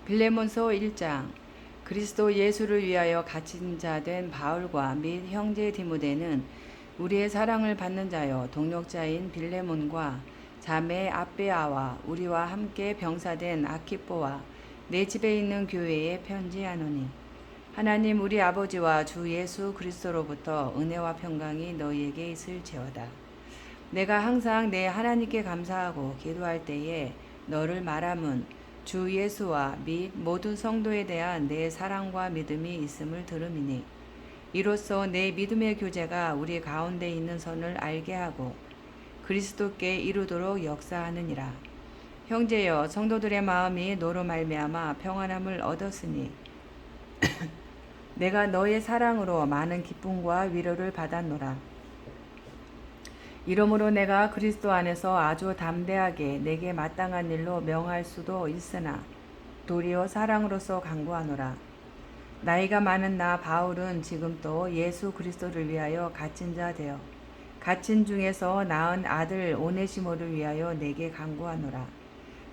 빌레몬서 1장. 그리스도 예수를 위하여 갇힌 자 된 바울과 및 형제 디모데는 우리의 사랑을 받는 자여 동력자인 빌레몬과 자매 아베아와 우리와 함께 병사된 아키뽀와 내 집에 있는 교회에 편지하노니, 하나님 우리 아버지와 주 예수 그리스도로부터 은혜와 평강이 너희에게 있을지어다. 내가 항상 내 하나님께 감사하고 기도할 때에 너를 말함은 주 예수와 및 모든 성도에 대한 내 사랑과 믿음이 있음을 들음이니, 이로써 내 믿음의 교제가 우리 가운데 있는 선을 알게 하고 그리스도께 이루도록 역사하느니라. 형제여, 성도들의 마음이 너로 말미암아 평안함을 얻었으니 내가 너의 사랑으로 많은 기쁨과 위로를 받았노라. 이러므로 내가 그리스도 안에서 아주 담대하게 내게 마땅한 일로 명할 수도 있으나 도리어 사랑으로서 간구하노라. 나이가 많은 나 바울은 지금 또 예수 그리스도를 위하여 갇힌 자 되어 갇힌 중에서 낳은 아들 오네시모를 위하여 내게 간구하노라.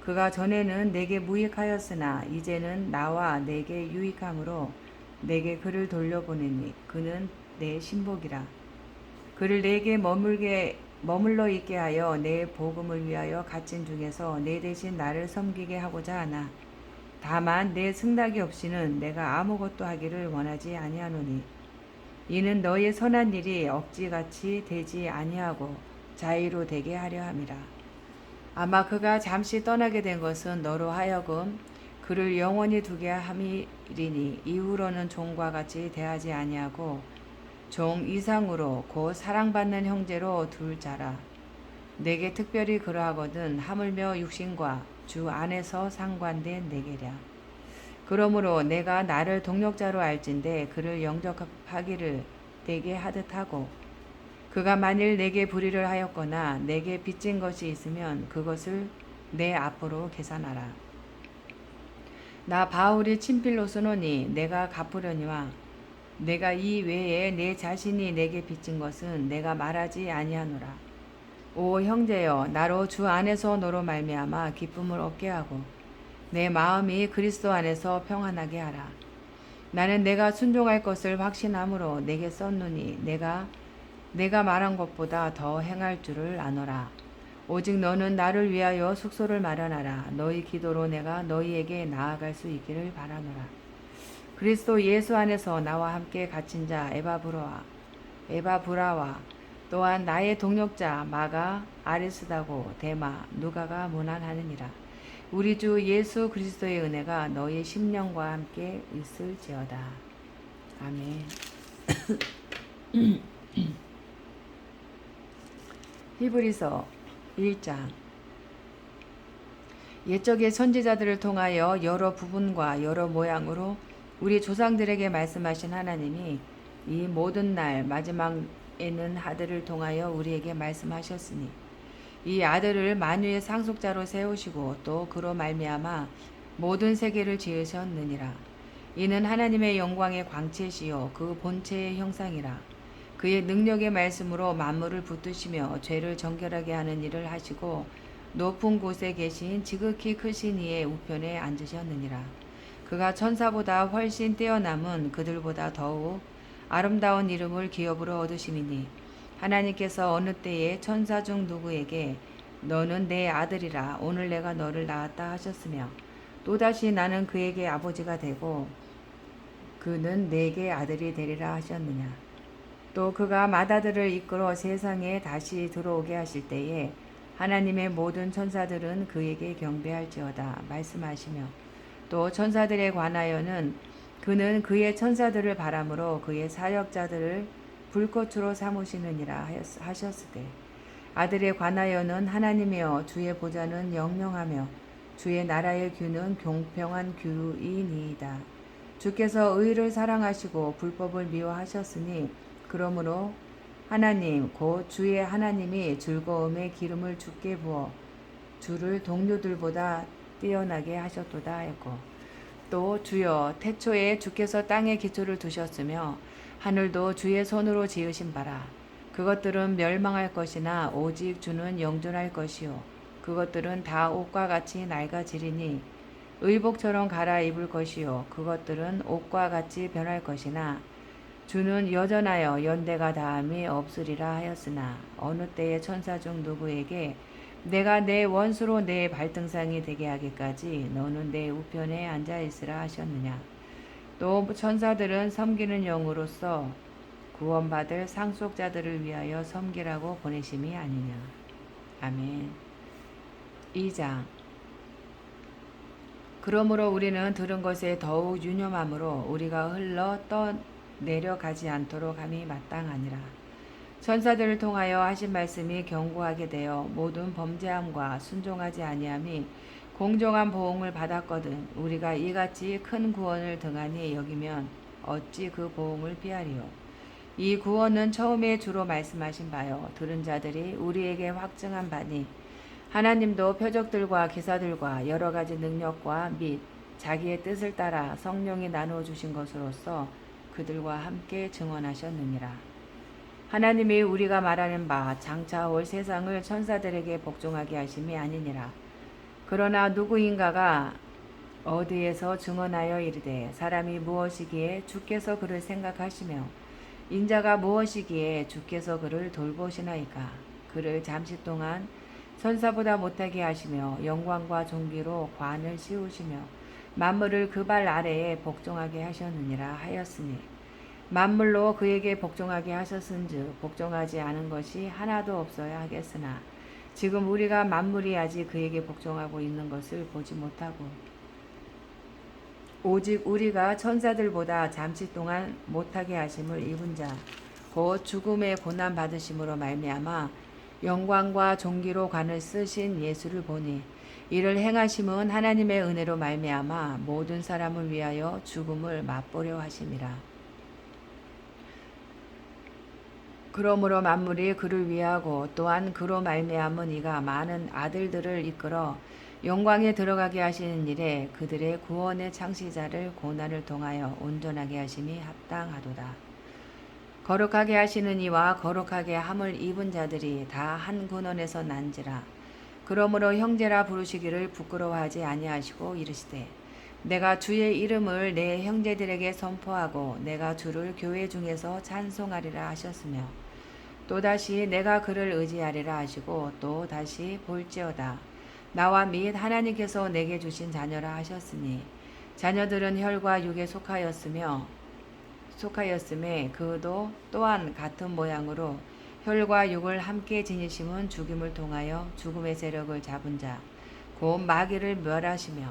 그가 전에는 내게 무익하였으나 이제는 나와 내게 유익함으로 내게 그를 돌려보내니 그는 내 신복이라. 그를 내게 머물러 있게 하여 내 복음을 위하여 갇힌 중에서 내 대신 나를 섬기게 하고자 하나, 다만 내 승낙이 없이는 내가 아무것도 하기를 원하지 아니하노니, 이는 너의 선한 일이 억지같이 되지 아니하고 자의로 되게 하려 함이라. 아마 그가 잠시 떠나게 된 것은 너로 하여금 그를 영원히 두게 함이리니, 이후로는 종과 같이 대하지 아니하고 종 이상으로 곧 사랑받는 형제로 둘 자라. 내게 특별히 그러하거든 하물며 육신과 주 안에서 상관된 내게랴. 그러므로 내가 나를 동력자로 알진대 그를 영접하기를 내게 하듯 하고, 그가 만일 내게 불의를 하였거나 내게 빚진 것이 있으면 그것을 내 앞으로 계산하라. 나 바울이 친필로 쓰노니 내가 갚으려니와, 내가 이 외에 내 자신이 내게 빚진 것은 내가 말하지 아니하노라. 오 형제여, 나로 주 안에서 너로 말미암아 기쁨을 얻게 하고 내 마음이 그리스도 안에서 평안하게 하라. 나는 내가 순종할 것을 확신함으로 내게 썼노니 내가 말한 것보다 더 행할 줄을 아노라. 오직 너는 나를 위하여 숙소를 마련하라. 너희 기도로 내가 너희에게 나아갈 수 있기를 바라노라. 그리스도 예수 안에서 나와 함께 갇힌 자 에바브라와 또한 나의 동력자 마가, 아리스다고, 데마, 누가가 문안하느니라. 우리 주 예수 그리스도의 은혜가 너희 심령과 함께 있을지어다. 아멘. 히브리서 1장. 옛적의 선지자들을 통하여 여러 부분과 여러 모양으로 우리 조상들에게 말씀하신 하나님이 이 모든 날 마지막에는 아들을 통하여 우리에게 말씀하셨으니, 이 아들을 만유의 상속자로 세우시고 또 그로 말미암아 모든 세계를 지으셨느니라. 이는 하나님의 영광의 광채시요 그 본체의 형상이라. 그의 능력의 말씀으로 만물을 붙드시며 죄를 정결하게 하는 일을 하시고 높은 곳에 계신 지극히 크신 이의 우편에 앉으셨느니라. 그가 천사보다 훨씬 뛰어남은 그들보다 더욱 아름다운 이름을 기업으로 얻으심이니, 하나님께서 어느 때에 천사 중 누구에게 너는 내 아들이라 오늘 내가 너를 낳았다 하셨으며, 또다시 나는 그에게 아버지가 되고 그는 내게 아들이 되리라 하셨느냐. 또 그가 맏아들을 이끌어 세상에 다시 들어오게 하실 때에 하나님의 모든 천사들은 그에게 경배할지어다 말씀하시며, 또 천사들에 관하여는 그는 그의 천사들을 바람으로 그의 사역자들을 불꽃으로 삼으시느니라 하셨으되, 아들에 관하여는 하나님이여 주의 보좌는 영영하며 주의 나라의 규는 공평한 규이니이다. 주께서 의를 사랑하시고 불법을 미워하셨으니, 그러므로 하나님 곧 주의 하나님이 즐거움의 기름을 주께 부어 주를 동료들보다 뛰어나게 하셨도다 하였고, 또 주여 태초에 주께서 땅에 기초를 두셨으며 하늘도 주의 손으로 지으신 바라. 그것들은 멸망할 것이나 오직 주는 영존할 것이요 그것들은 다 옷과 같이 낡아지리니, 의복처럼 갈아입을 것이요 그것들은 옷과 같이 변할 것이나 주는 여전하여 연대가 다함이 없으리라 하였으나 어느 때에 천사 중 누구에게 내가 내 원수로 내 발등상이 되게 하기까지 너는 내 우편에 앉아 있으라 하셨느냐. 또 천사들은 섬기는 영으로서 구원받을 상속자들을 위하여 섬기라고 보내심이 아니냐. 아멘. 2장. 그러므로 우리는 들은 것에 더욱 유념함으로 우리가 흘러 떠내려가지 않도록 함이 마땅하니라. 천사들을 통하여 하신 말씀이 견고하게 되어 모든 범죄함과 순종하지 아니함이 공정한 보응을 받았거든 우리가 이같이 큰 구원을 등한히 여기면 어찌 그 보응을 피하리요. 이 구원은 처음에 주로 말씀하신 바요 들은 자들이 우리에게 확증한 바니 하나님도 표적들과 기사들과 여러 가지 능력과 및 자기의 뜻을 따라 성령이 나누어 주신 것으로서 그들과 함께 증언하셨느니라. 하나님이 우리가 말하는 바 장차 올 세상을 천사들에게 복종하게 하심이 아니니라. 그러나 누구인가가 어디에서 증언하여 이르되 사람이 무엇이기에 주께서 그를 생각하시며 인자가 무엇이기에 주께서 그를 돌보시나이까. 그를 잠시 동안 천사보다 못하게 하시며 영광과 존귀로 관을 씌우시며 만물을 그 발 아래에 복종하게 하셨느니라 하였으니 만물로 그에게 복종하게 하셨은즉 복종하지 않은 것이 하나도 없어야 하겠으나 지금 우리가 만물이 아직 그에게 복종하고 있는 것을 보지 못하고 오직 우리가 천사들보다 잠시 동안 못하게 하심을 입은 자 곧 죽음의 고난 받으심으로 말미암아 영광과 존귀로 관을 쓰신 예수를 보니 이를 행하심은 하나님의 은혜로 말미암아 모든 사람을 위하여 죽음을 맛보려 하심이라. 그러므로 만물이 그를 위하고 또한 그로 말미암은 이가 많은 아들들을 이끌어 영광에 들어가게 하시는 일에 그들의 구원의 창시자를 고난을 통하여 온전하게 하심이 합당하도다. 거룩하게 하시는 이와 거룩하게 함을 입은 자들이 다 한 근원에서 난지라. 그러므로 형제라 부르시기를 부끄러워하지 아니하시고 이르시되 내가 주의 이름을 내 형제들에게 선포하고 내가 주를 교회 중에서 찬송하리라 하셨으며 또다시 내가 그를 의지하리라 하시고 또 다시 볼지어다 나와 및 하나님께서 내게 주신 자녀라 하셨으니 자녀들은 혈과 육에 속하였음에 그도 또한 같은 모양으로 혈과 육을 함께 지니심은 죽임을 통하여 죽음의 세력을 잡은 자 곧 마귀를 멸하시며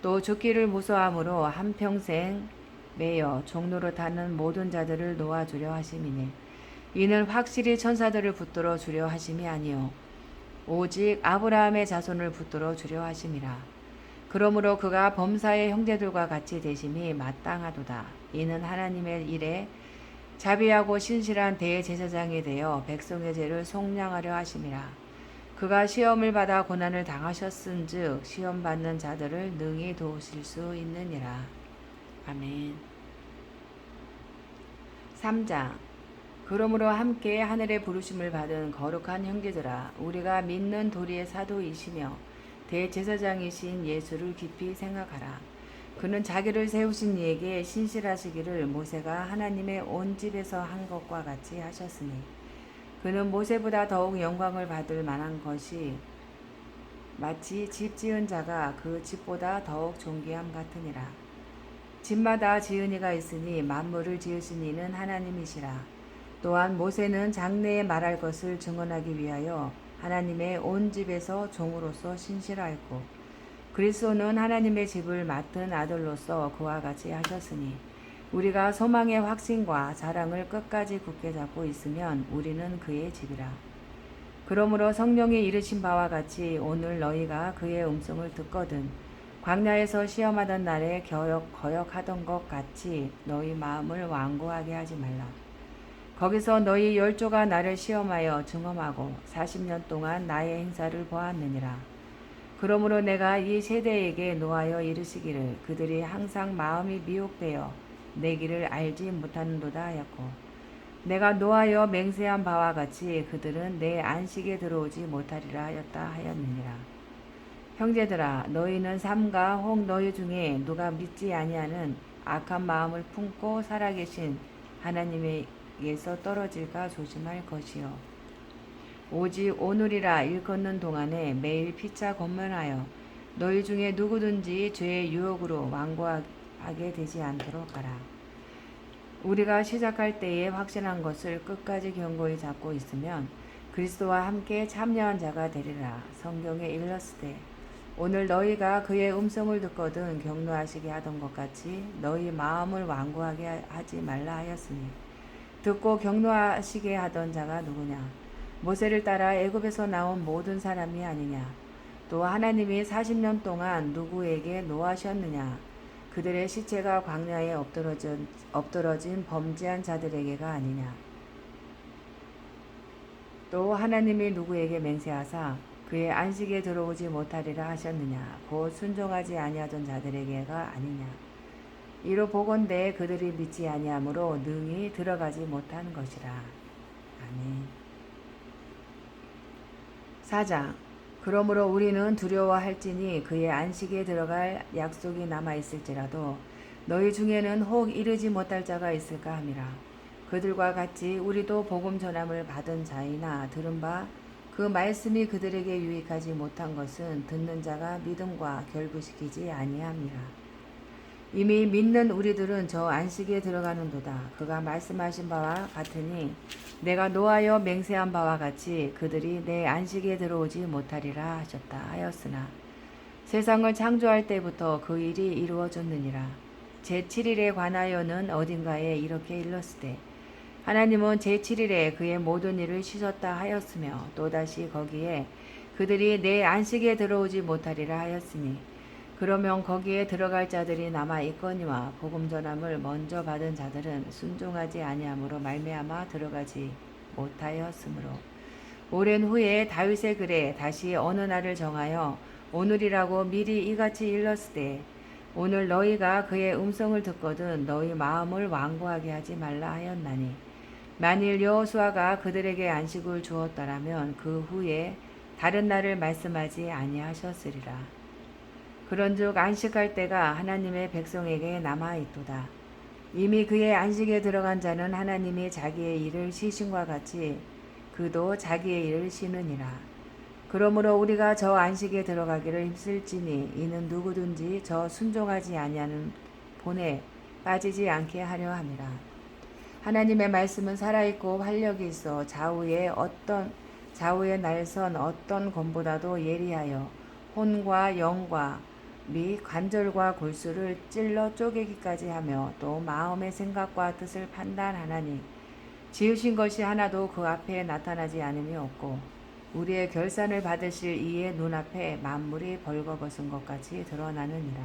또 죽기를 무서함으로 한평생 매여 종로로 타는 모든 자들을 놓아주려 하심이니 이는 확실히 천사들을 붙들어 주려 하심이 아니요 오직 아브라함의 자손을 붙들어 주려 하심이라. 그러므로 그가 범사의 형제들과 같이 되심이 마땅하도다. 이는 하나님의 일에 자비하고 신실한 대제사장이 되어 백성의 죄를 속량하려 하심이라. 그가 시험을 받아 고난을 당하셨은즉 시험 받는 자들을 능히 도우실 수 있느니라. 아멘. 3장. 그러므로 함께 하늘의 부르심을 받은 거룩한 형제들아 우리가 믿는 도리의 사도이시며 대제사장이신 예수를 깊이 생각하라. 그는 자기를 세우신 이에게 신실하시기를 모세가 하나님의 온 집에서 한 것과 같이 하셨으니 그는 모세보다 더욱 영광을 받을 만한 것이 마치 집 지은 자가 그 집보다 더욱 존귀함 같으니라. 집마다 지은 이가 있으니 만물을 지으신 이는 하나님이시라. 또한 모세는 장래에 말할 것을 증언하기 위하여 하나님의 온 집에서 종으로서 신실하였고 그리스도는 하나님의 집을 맡은 아들로서 그와 같이 하셨으니 우리가 소망의 확신과 자랑을 끝까지 굳게 잡고 있으면 우리는 그의 집이라. 그러므로 성령이 이르신 바와 같이 오늘 너희가 그의 음성을 듣거든 광야에서 시험하던 날에 거역하던 것 같이 너희 마음을 완고하게 하지 말라. 거기서 너희 열조가 나를 시험하여 증험하고 40년 동안 나의 행사를 보았느니라. 그러므로 내가 이 세대에게 노하여 이르시기를 그들이 항상 마음이 미혹되어 내 길을 알지 못하는도다 하였고 내가 노하여 맹세한 바와 같이 그들은 내 안식에 들어오지 못하리라 하였다 하였느니라. 형제들아 너희는 삼가 혹 너희 중에 누가 믿지 아니하는 악한 마음을 품고 살아계신 하나님에게서 떨어질까 조심할 것이요 오직 오늘이라 일컫는 동안에 매일 피차 권면하여 너희 중에 누구든지 죄의 유혹으로 완고하게 되지 않도록 하라. 우리가 시작할 때에 확신한 것을 끝까지 견고히 잡고 있으면 그리스도와 함께 참여한 자가 되리라. 성경에 일렀으되 오늘 너희가 그의 음성을 듣거든 격노하시게 하던 것 같이 너희 마음을 완고하게 하지 말라 하였으니 듣고 격노하시게 하던 자가 누구냐? 모세를 따라 애굽에서 나온 모든 사람이 아니냐? 또 하나님이 40년 동안 누구에게 노하셨느냐? 그들의 시체가 광야에 엎드러진 범죄한 자들에게가 아니냐? 또 하나님이 누구에게 맹세하사 그의 안식에 들어오지 못하리라 하셨느냐? 곧 순종하지 아니하던 자들에게가 아니냐? 이로 보건대 그들이 믿지 아니하므로 능히 들어가지 못한 것이라. 아멘. 4장 그러므로 우리는 두려워할지니 그의 안식에 들어갈 약속이 남아있을지라도 너희 중에는 혹 이르지 못할 자가 있을까 함이라. 그들과 같이 우리도 복음 전함을 받은 자이나 들은 바 그 말씀이 그들에게 유익하지 못한 것은 듣는 자가 믿음과 결부시키지 아니함이라. 이미 믿는 우리들은 저 안식에 들어가는도다. 그가 말씀하신 바와 같으니 내가 노하여 맹세한 바와 같이 그들이 내 안식에 들어오지 못하리라 하셨다 하였으나 세상을 창조할 때부터 그 일이 이루어졌느니라. 제7일에 관하여는 어딘가에 이렇게 일렀으되 하나님은 제7일에 그의 모든 일을 쉬셨다 하였으며 또다시 거기에 그들이 내 안식에 들어오지 못하리라 하였으니 그러면 거기에 들어갈 자들이 남아 있거니와 복음 전함을 먼저 받은 자들은 순종하지 아니함으로 말미암아 들어가지 못하였으므로 오랜 후에 다윗의 글에 다시 어느 날을 정하여 오늘이라고 미리 이같이 일렀으되 오늘 너희가 그의 음성을 듣거든 너희 마음을 완고하게 하지 말라 하였나니 만일 여호수아가 그들에게 안식을 주었더라면 그 후에 다른 날을 말씀하지 아니하셨으리라. 그런즉 안식할 때가 하나님의 백성에게 남아있도다. 이미 그의 안식에 들어간 자는 하나님이 자기의 일을 쉬심과 같이 그도 자기의 일을 쉬느니라. 그러므로 우리가 저 안식에 들어가기를 힘쓸지니 이는 누구든지 저 순종하지 아니하는 본에 빠지지 않게 하려 함이라. 하나님의 말씀은 살아있고 활력이 있어 좌우의 날선 어떤 검보다도 예리하여 혼과 영과 및 관절과 골수를 찔러 쪼개기까지 하며 또 마음의 생각과 뜻을 판단하나니 지으신 것이 하나도 그 앞에 나타나지 않음이 없고 우리의 결산을 받으실 이의 눈앞에 만물이 벌거벗은 것 같이 드러나느니라.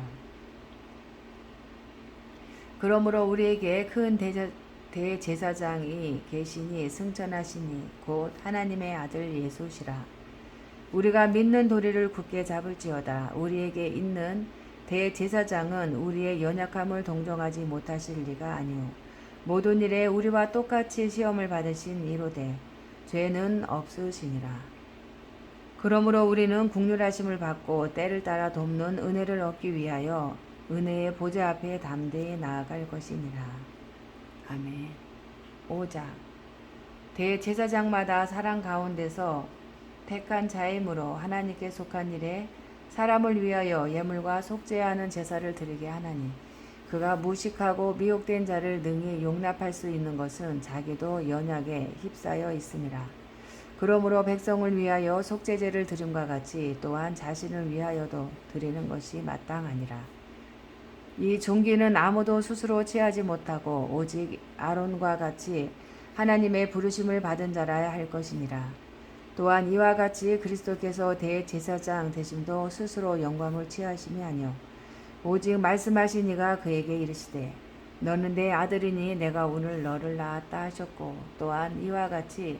그러므로 우리에게 큰 대제사장이 계시니 승천하시니 곧 하나님의 아들 예수시라. 우리가 믿는 도리를 굳게 잡을지어다. 우리에게 있는 대제사장은 우리의 연약함을 동정하지 못하실 리가 아니오. 모든 일에 우리와 똑같이 시험을 받으신 이로되 죄는 없으시니라. 그러므로 우리는 긍휼하심을 받고 때를 따라 돕는 은혜를 얻기 위하여 은혜의 보좌 앞에 담대히 나아갈 것이니라. 아멘. 5장 대제사장마다 사랑 가운데서 택한 자이므로 하나님께 속한 일에 사람을 위하여 예물과 속죄하는 제사를 드리게 하나니 그가 무식하고 미혹된 자를 능히 용납할 수 있는 것은 자기도 연약에 휩싸여 있음이라. 그러므로 백성을 위하여 속죄제를 드림과 같이 또한 자신을 위하여도 드리는 것이 마땅하니라. 이 종기는 아무도 스스로 취하지 못하고 오직 아론과 같이 하나님의 부르심을 받은 자라야 할 것이니라. 또한 이와 같이 그리스도께서 대제사장 되심도 스스로 영광을 취하심이 아니요 오직 말씀하신 이가 그에게 이르시되 너는 내 아들이니 내가 오늘 너를 낳았다 하셨고 또한 이와 같이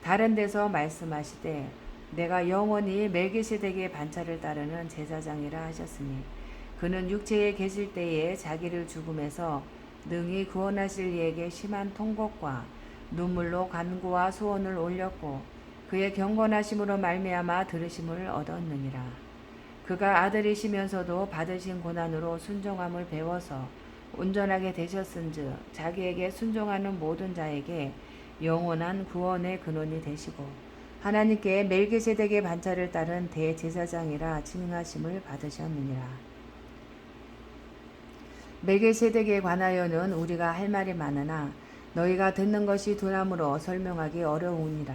다른 데서 말씀하시되 내가 영원히 멜기세덱의 반차를 따르는 제사장이라 하셨으니 그는 육체에 계실 때에 자기를 죽음에서 능히 구원하실 이에게 심한 통곡과 눈물로 간구와 소원을 올렸고 그의 경건하심으로 말미암아 들으심을 얻었느니라. 그가 아들이시면서도 받으신 고난으로 순종함을 배워서 온전하게 되셨은즉 자기에게 순종하는 모든 자에게 영원한 구원의 근원이 되시고 하나님께 멜기세덱의 반차를 따른 대제사장이라 칭하심을 받으셨느니라. 멜기세덱에 관하여는 우리가 할 말이 많으나 너희가 듣는 것이 둔함으로 설명하기 어려우니라.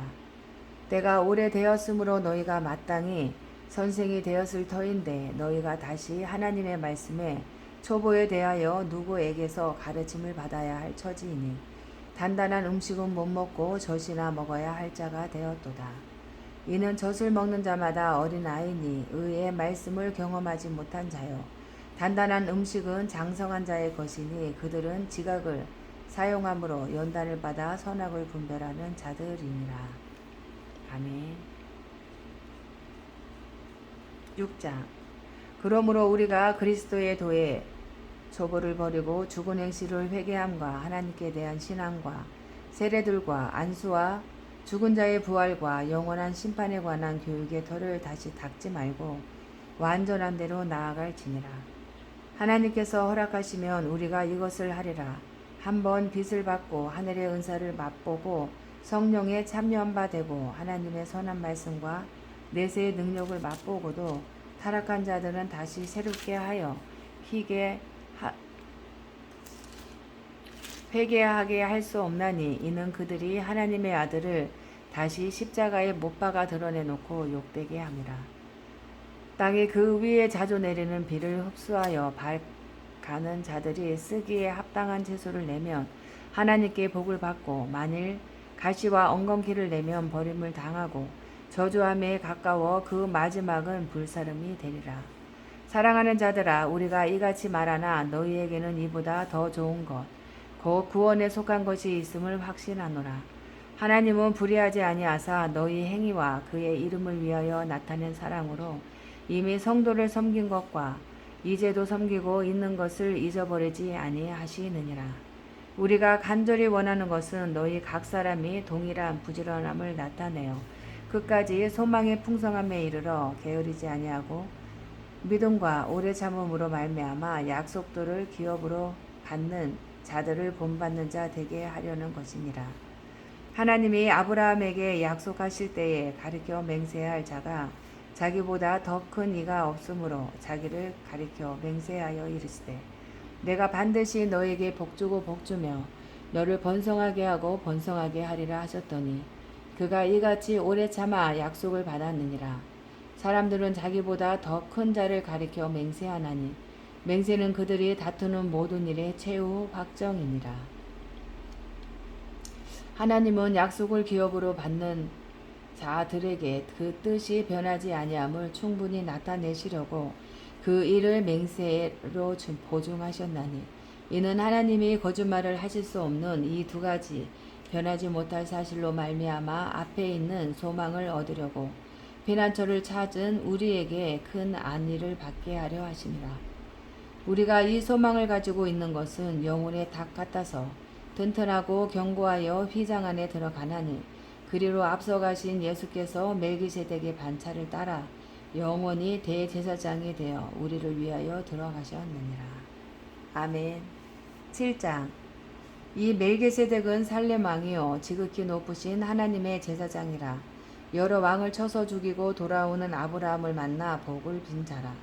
때가 오래되었으므로 너희가 마땅히 선생이 되었을 터인데 너희가 다시 하나님의 말씀에 초보에 대하여 누구에게서 가르침을 받아야 할 처지이니 단단한 음식은 못 먹고 젖이나 먹어야 할 자가 되었도다. 이는 젖을 먹는 자마다 어린아이니 의의 말씀을 경험하지 못한 자요. 단단한 음식은 장성한 자의 것이니 그들은 지각을 사용함으로 연단을 받아 선악을 분별하는 자들이니라. 아멘. 6장. 그러므로 우리가 그리스도의 도에 초보를 버리고 죽은 행실을 회개함과 하나님께 대한 신앙과 세례들과 안수와 죽은 자의 부활과 영원한 심판에 관한 교육의 털을 다시 닦지 말고 완전한 대로 나아갈지니라. 하나님께서 허락하시면 우리가 이것을 하리라. 한번 빚을 받고 하늘의 은사를 맛보고 성령에 참여한 바 되고 하나님의 선한 말씀과 내세의 능력을 맛보고도 타락한 자들은 다시 새롭게 하여 회개하게 할 수 없나니 이는 그들이 하나님의 아들을 다시 십자가에 못 박아 드러내놓고 욕되게 함이라. 땅이 그 위에 자주 내리는 비를 흡수하여 가는 자들이 쓰기에 합당한 채소를 내면 하나님께 복을 받고 만일 가시와 엉겅퀴를 내면 버림을 당하고 저주함에 가까워 그 마지막은 불사름이 되리라. 사랑하는 자들아 우리가 이같이 말하나 너희에게는 이보다 더 좋은 것 곧 구원에 속한 것이 있음을 확신하노라. 하나님은 불의하지 아니하사 너희 행위와 그의 이름을 위하여 나타낸 사랑으로 이미 성도를 섬긴 것과 이제도 섬기고 있는 것을 잊어버리지 아니하시느니라. 우리가 간절히 원하는 것은 너희 각 사람이 동일한 부지런함을 나타내어 끝까지 소망의 풍성함에 이르러 게으르지 아니하고 믿음과 오래 참음으로 말미암아 약속들을 기업으로 받는 자들을 본받는 자 되게 하려는 것이니라. 하나님이 아브라함에게 약속하실 때에 가리켜 맹세할 자가 자기보다 더 큰 이가 없으므로 자기를 가리켜 맹세하여 이르시되 내가 반드시 너에게 복주고 복주며 너를 번성하게 하고 번성하게 하리라 하셨더니 그가 이같이 오래 참아 약속을 받았느니라. 사람들은 자기보다 더 큰 자를 가리켜 맹세하나니 맹세는 그들이 다투는 모든 일의 최후 확정이니라. 하나님은 약속을 기업으로 받는 자들에게 그 뜻이 변하지 아니함을 충분히 나타내시려고 그 일을 맹세로 보증하셨나니 이는 하나님이 거짓말을 하실 수 없는 이 두 가지 변하지 못할 사실로 말미암아 앞에 있는 소망을 얻으려고 피난처를 찾은 우리에게 큰 안위를 받게 하려 하심이라. 우리가 이 소망을 가지고 있는 것은 영혼의 닭 같아서 튼튼하고 견고하여 휘장 안에 들어가나니 그리로 앞서가신 예수께서 멜기세덱의 반차를 따라 영원히 대제사장이 되어 우리를 위하여 들어가셨느니라. 아멘. 7장. 이 멜기세덱은 살렘 왕이요 지극히 높으신 하나님의 제사장이라. 여러 왕을 쳐서 죽이고 돌아오는 아브라함을 만나 복을 빈 자라.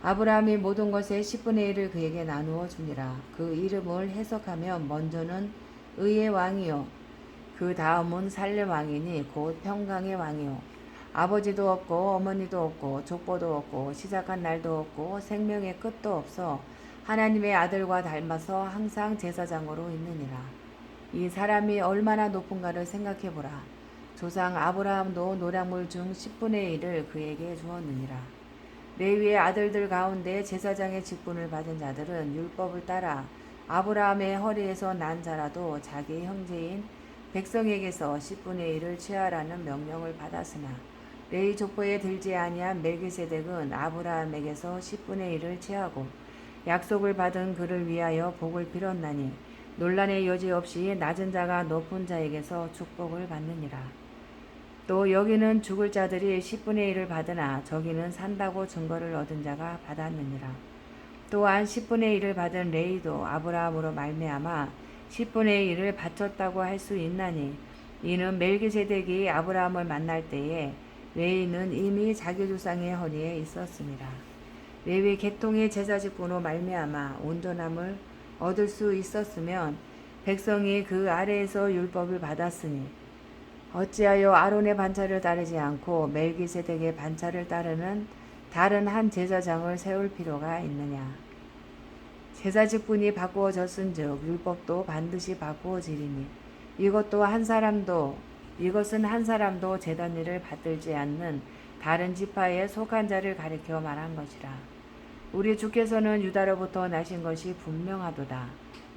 아브라함이 모든 것의 10분의 1을 그에게 나누어 주니라. 그 이름을 해석하면 먼저는 의의 왕이요 그 다음은 살렘 왕이니 곧 평강의 왕이요 아버지도 없고 어머니도 없고 족보도 없고 시작한 날도 없고 생명의 끝도 없어 하나님의 아들과 닮아서 항상 제사장으로 있느니라. 이 사람이 얼마나 높은가를 생각해보라. 조상 아브라함도 노량물 중 10분의 1을 그에게 주었느니라. 레위의 아들들 가운데 제사장의 직분을 받은 자들은 율법을 따라 아브라함의 허리에서 난 자라도 자기 형제인 백성에게서 10분의 1을 취하라는 명령을 받았으나 레위 족보에 들지 아니한 멜기세덱은 아브라함에게서 10분의 1을 취하고 약속을 받은 그를 위하여 복을 빌었나니 논란의 여지 없이 낮은 자가 높은 자에게서 축복을 받느니라. 또 여기는 죽을 자들이 10분의 1을 받으나 저기는 산다고 증거를 얻은 자가 받았느니라. 또한 10분의 1을 받은 레이도 아브라함으로 말미암아 10분의 1을 바쳤다고 할 수 있나니 이는 멜기세덱이 아브라함을 만날 때에 레이는 이미 자기 조상의 허리에 있었습니다. 레위 계통의 제사직분으로 말미암아 온전함을 얻을 수 있었으면 백성이 그 아래에서 율법을 받았으니 어찌하여 아론의 반차를 따르지 않고 멜기세덱의 반차를 따르는 다른 한 제사장을 세울 필요가 있느냐. 제사직분이 바꾸어졌은즉 율법도 반드시 바꾸어지리니 이것은 한 사람도 제단 일을 받들지 않는 다른 지파에 속한 자를 가리켜 말한 것이라. 우리 주께서는 유다로부터 나신 것이 분명하도다.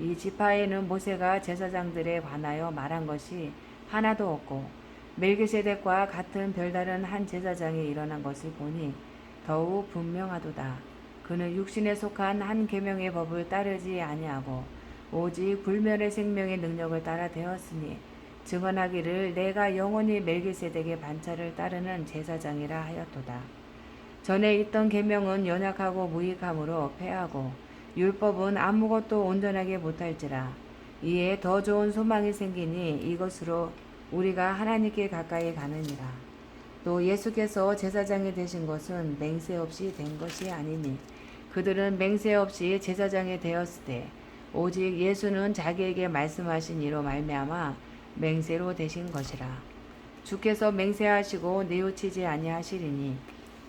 이 지파에는 모세가 제사장들에 관하여 말한 것이 하나도 없고 멜기세덱과 같은 별다른 한 제사장이 일어난 것을 보니 더욱 분명하도다. 그는 육신에 속한 한 계명의 법을 따르지 아니하고 오직 불멸의 생명의 능력을 따라 되었으니 증언하기를 내가 영원히 멜기세덱의 반차를 따르는 제사장이라 하였도다. 전에 있던 계명은 연약하고 무익함으로 패하고 율법은 아무것도 온전하게 못할지라. 이에 더 좋은 소망이 생기니 이것으로 우리가 하나님께 가까이 가느니라. 또 예수께서 제사장이 되신 것은 맹세 없이 된 것이 아니니 그들은 맹세 없이 제사장이 되었을 때 오직 예수는 자기에게 말씀하신 이로 말미암아 맹세로 되신 것이라. 주께서 맹세하시고 뉘우치지 아니하시리니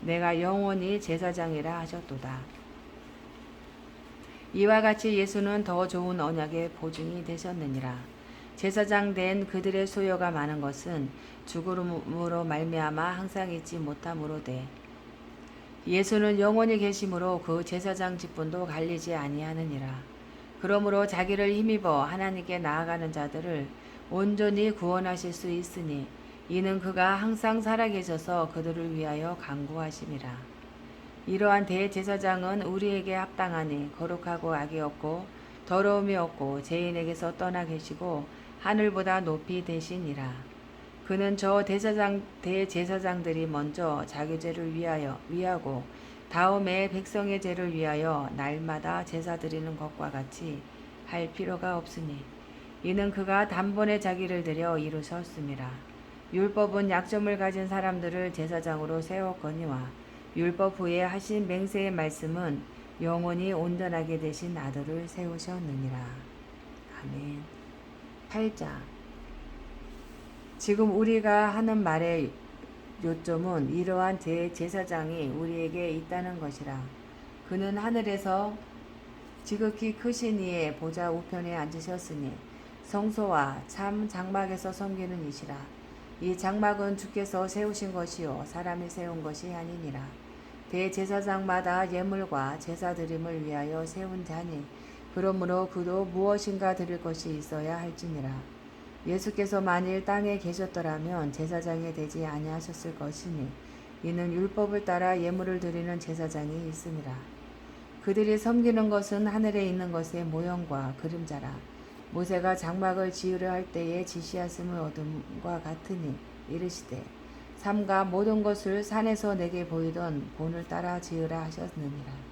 내가 영원히 제사장이라 하셨도다. 이와 같이 예수는 더 좋은 언약의 보증이 되셨느니라. 제사장 된 그들의 소요가 많은 것은 죽음으로 말미암아 항상 잊지 못함으로되 예수는 영원히 계심으로 그 제사장 직분도 갈리지 아니하느니라. 그러므로 자기를 힘입어 하나님께 나아가는 자들을 온전히 구원하실 수 있으니 이는 그가 항상 살아계셔서 그들을 위하여 간구하심이라. 이러한 대제사장은 우리에게 합당하니 거룩하고 악이 없고 더러움이 없고 죄인에게서 떠나 계시고 하늘보다 높이 되시니라. 그는 저 대제사장들이 먼저 자기 죄를 위하고 다음에 백성의 죄를 위하여 날마다 제사 드리는 것과 같이 할 필요가 없으니 이는 그가 단번에 자기를 드려 이루셨음이라. 율법은 약점을 가진 사람들을 제사장으로 세웠거니와 율법 후에 하신 맹세의 말씀은 영원히 온전하게 되신 아들을 세우셨느니라. 아멘. 8장. 지금 우리가 하는 말의 요점은 이러한 제사장이 우리에게 있다는 것이라. 그는 하늘에서 지극히 크신 이의 보좌 우편에 앉으셨으니 성소와 참 장막에서 섬기는 이시라. 이 장막은 주께서 세우신 것이요 사람이 세운 것이 아니니라. 대제사장마다 예물과 제사 드림을 위하여 세운 자니 그러므로 그도 무엇인가 드릴 것이 있어야 할지니라. 예수께서 만일 땅에 계셨더라면 제사장이 되지 아니하셨을 것이니 이는 율법을 따라 예물을 드리는 제사장이 있음이라. 그들이 섬기는 것은 하늘에 있는 것의 모형과 그림자라. 모세가 장막을 지으려 할 때에 지시하심을 얻음과 같으니 이르시되 삼가 모든 것을 산에서 내게 보이던 본을 따라 지으라 하셨느니라.